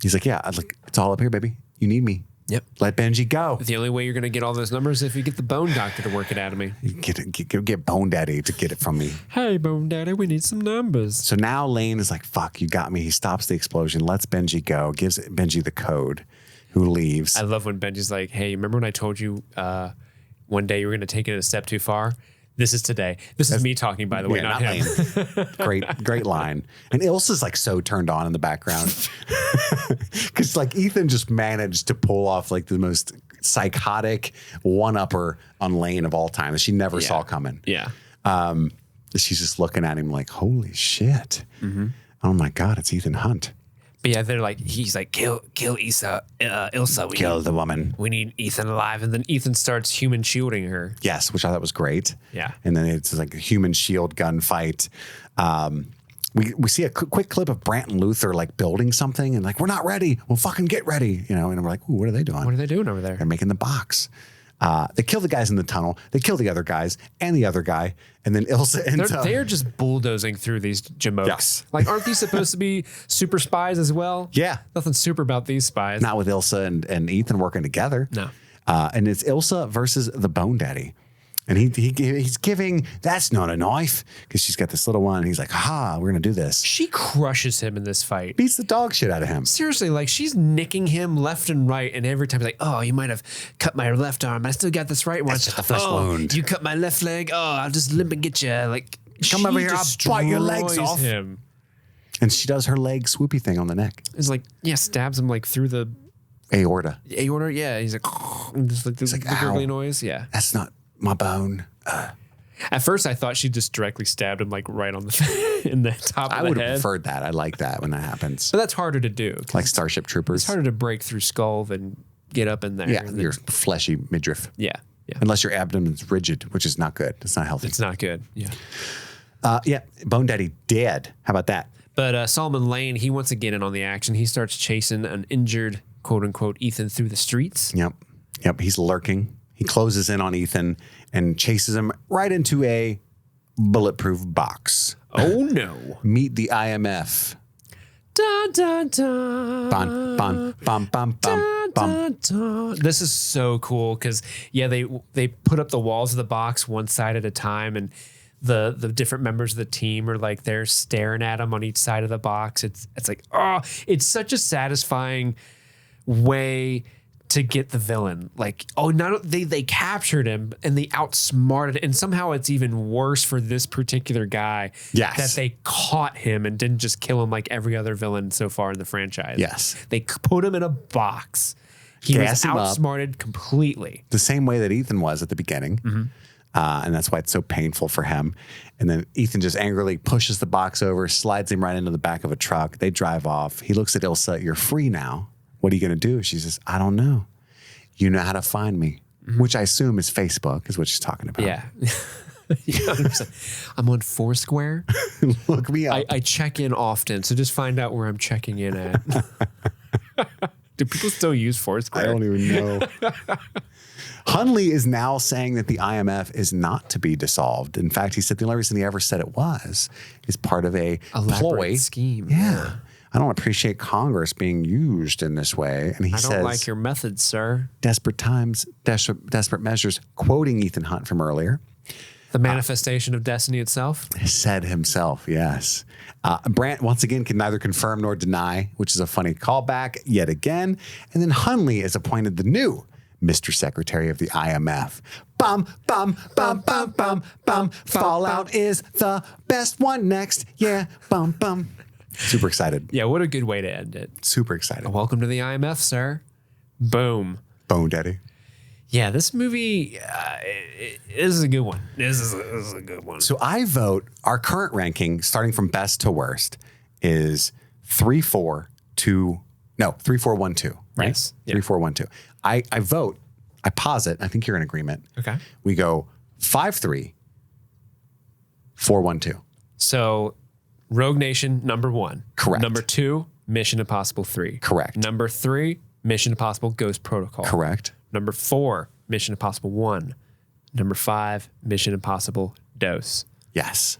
He's like, yeah, it's all up here, baby. You need me. Yep. Let Benji go. The only way you're going to get all those numbers is if you get the Bone Doctor to work it out of me. You get Bone Daddy to get it from me. Hey, Bone Daddy, we need some numbers. So now Lane is like, fuck, you got me. He stops the explosion, lets Benji go, gives Benji the code, who leaves. I love when Benji's like, hey, remember when I told you one day you were going to take it a step too far? This is today. This is me talking, by the way, not him. Great line. And Ilsa's like so turned on in the background. Because like Ethan just managed to pull off like the most psychotic one-upper on Lane of all time that she never saw coming. Yeah. She's just looking at him like, holy shit. Mm-hmm. Oh my God, it's Ethan Hunt. But yeah, he's like, kill Ilsa. Kill the woman. We need Ethan alive. And then Ethan starts human shielding her. Yes, which I thought was great. Yeah. And then it's like a human shield gunfight. We see a quick clip of Brant and Luther like building something and like, we're not ready. Well, fucking get ready. And we're like, ooh, what are they doing? What are they doing over there? They're making the box. They kill the guys in the tunnel. They kill the other guys and the other guy. And then Ilsa ends up. They're just bulldozing through these jamokes. Yes. Like, aren't these supposed to be super spies as well? Yeah. Nothing super about these spies. Not with Ilsa and Ethan working together. No. And it's Ilsa versus the Bone Daddy. And he's giving, that's not a knife, because she's got this little one. And he's like, we're going to do this. She crushes him in this fight. Beats the dog shit out of him. Seriously, like she's nicking him left and right. And every time he's like, oh, you might have cut my left arm. I still got this right one. That's just a flesh wound. You cut my left leg. Oh, I'll just limp and get you. Like, come over here, I'll bite your legs off. Him. And she does her leg swoopy thing on the neck. It's like, stabs him like through the aorta. Yeah. He's like, and just like the gurgly noise. Yeah. That's not my bone. At first, I thought she just directly stabbed him like right on the in the top of the head. I would have preferred that. I like that when that happens. But that's harder to do. Like Starship Troopers. It's harder to break through skull than get up in there. Yeah, your fleshy midriff. Yeah. Yeah. Unless your abdomen's rigid, which is not good. It's not healthy. It's not good. Yeah. Yeah, Bone Daddy dead. How about that? But Solomon Lane, he wants to get in on the action. He starts chasing an injured, quote unquote, Ethan through the streets. Yep. He's lurking. He closes in on Ethan and chases him right into a bulletproof box. Oh no! Meet the IMF. Dun, dun, dun. Bum, bum, bum, bum, bum, bum. Dun. This is so cool because they put up the walls of the box one side at a time, and the different members of the team are like they're staring at him on each side of the box. It's like, oh, it's such a satisfying way to get the villain. Like, oh, they captured him and they outsmarted, and somehow it's even worse for this particular guy. Yes. That they caught him and didn't just kill him like every other villain so far in the franchise. Yes. They put him in a box. He Gas was him up. outsmarted completely. The same way that Ethan was at the beginning. Mm-hmm. And that's why it's so painful for him. And then Ethan just angrily pushes the box over, slides him right into the back of a truck. They drive off. He looks at Ilsa, "You're free now. What are you going to do?" She says, "I don't know. You know how to find me," which I assume is Facebook, is what she's talking about. Yeah. I'm on Foursquare. Look me up. I check in often, so just find out where I'm checking in at. Do people still use Foursquare? I don't even know. Hunley is now saying that the IMF is not to be dissolved. In fact, he said the only reason he ever said it was is part of a elaborate ploy scheme. Yeah. I don't appreciate Congress being used in this way. And he I says, don't like your methods, sir. Desperate times, desperate measures, quoting Ethan Hunt from earlier. The manifestation of destiny itself. Said himself, yes. Brandt, once again, can neither confirm nor deny, which is a funny callback yet again. And then Hunley is appointed the new Mr. Secretary of the IMF. Bum, bum, bum, bum, bum, bum. Fallout is the best one next. Yeah, bum, bum. Super excited. Yeah, what a good way to end it. Super excited. Welcome to the IMF, sir. Boom. Bone Daddy. Yeah, this movie is a good one. This is a good one. So I vote, our current ranking, starting from best to worst, is 3, 4, 2, no, 3, 4, 1, 2, right? Yes. 3, 4, 1, 2. I vote, I posit, I think you're in agreement. Okay. We go 5, 3, 4, 1, 2. So Rogue Nation, number 1. Correct. Number 2, Mission Impossible 3. Correct. Number 3, Mission Impossible Ghost Protocol. Correct. Number 4, Mission Impossible 1. Number 5, Mission Impossible Dose. Yes.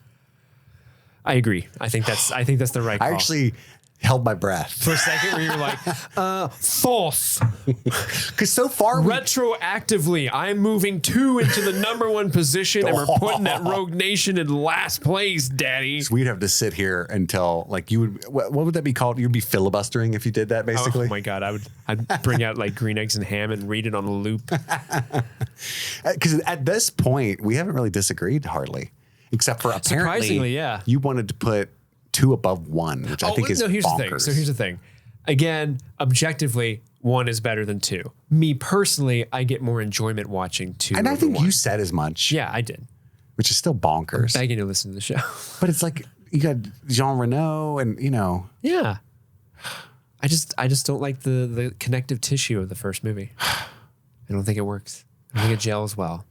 I agree. I think that's the right call. I actually held my breath. For a second where you're like, false. Because so far, Retroactively, I'm moving 2 into the number 1 position, and we're putting that Rogue Nation in last place, Daddy. we'd have to sit here until, like, you would, what would that be called? You'd be filibustering if you did that, basically. Oh my God, I'd bring out like Green Eggs and Ham and read it on a loop. Because at this point, we haven't really disagreed hardly, except for apparently, Surprisingly, yeah. you wanted to put 2 above 1, which I think is here's bonkers. the thing. So here's the thing. Again, objectively, 1 is better than 2. Me personally, I get more enjoyment watching 2. And I over think 1. you said as much. Yeah, I did. Which is still bonkers. Begging to listen to the show. But it's like you got Jean Reno and, you know. Yeah. I just don't like the connective tissue of the first movie. I don't think it works. I don't think it gels well.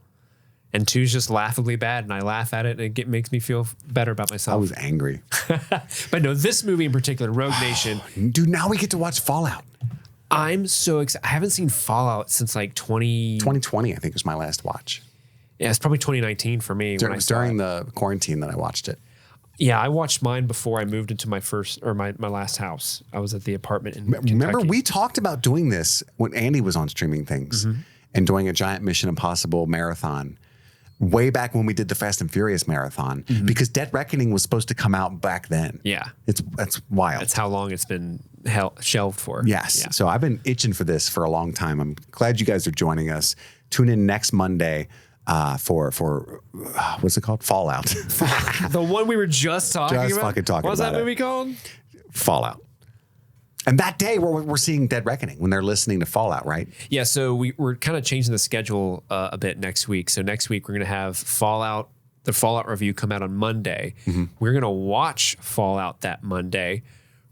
And 2's just laughably bad, and I laugh at it, and it makes me feel better about myself. I was angry. But no, this movie in particular, Rogue Nation. Dude, now we get to watch Fallout. I'm so excited. I haven't seen Fallout since like 2020, I think, was my last watch. Yeah, it's probably 2019 for me. It was during the quarantine that I watched it. Yeah, I watched mine before I moved into my last house. I was at the apartment in Kentucky. Remember, we talked about doing this when Andy was on Streaming Things and doing a giant Mission Impossible marathon way back when we did the Fast and Furious marathon because Dead Reckoning was supposed to come out back then. Yeah. That's wild. That's how long it's been shelved for. Yes. Yeah. So I've been itching for this for a long time. I'm glad you guys are joining us. Tune in next Monday for what's it called? Fallout. The one we were just talking about? fucking talking What's about that it. movie called? Fallout. And that day we're seeing Dead Reckoning when they're listening to Fallout, right? Yeah, so we're kind of changing the schedule a bit next week. So next week we're going to have Fallout the Fallout review come out on Monday. We're going to watch Fallout that Monday,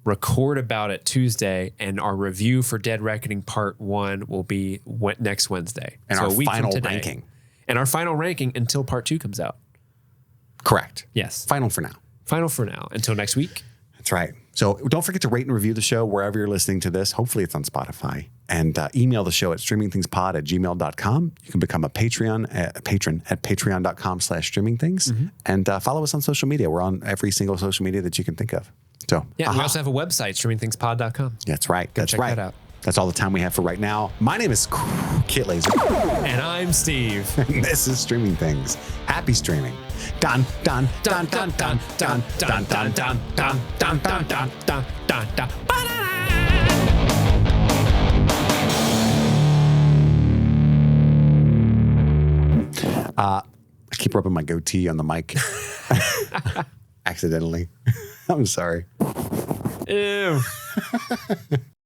record about it Tuesday, and our review for Dead Reckoning Part 1 will be next Wednesday. And so our a week final from today. ranking. And our final ranking until Part 2 comes out. Correct. Yes. Final for now. Final for now. Until next week. That's right. So don't forget to rate and review the show wherever you're listening to this. Hopefully it's on Spotify. And email the show at streamingthingspod@gmail.com. You can become a patron at patreon.com/streamingthings. And follow us on social media. We're on every single social media that you can think of. So Yeah, we also have a website, streamingthingspod.com. That's right. That's check right. that out. That's all the time we have for right now. My name is Kit Laser. And I'm Steve. And this is Streaming Things. Happy streaming. Dun dun dun dun dun dun dun dun dun dun dun dun dun dun dun dun. I keep rubbing my goatee on the mic. Accidentally. I'm sorry. Ew.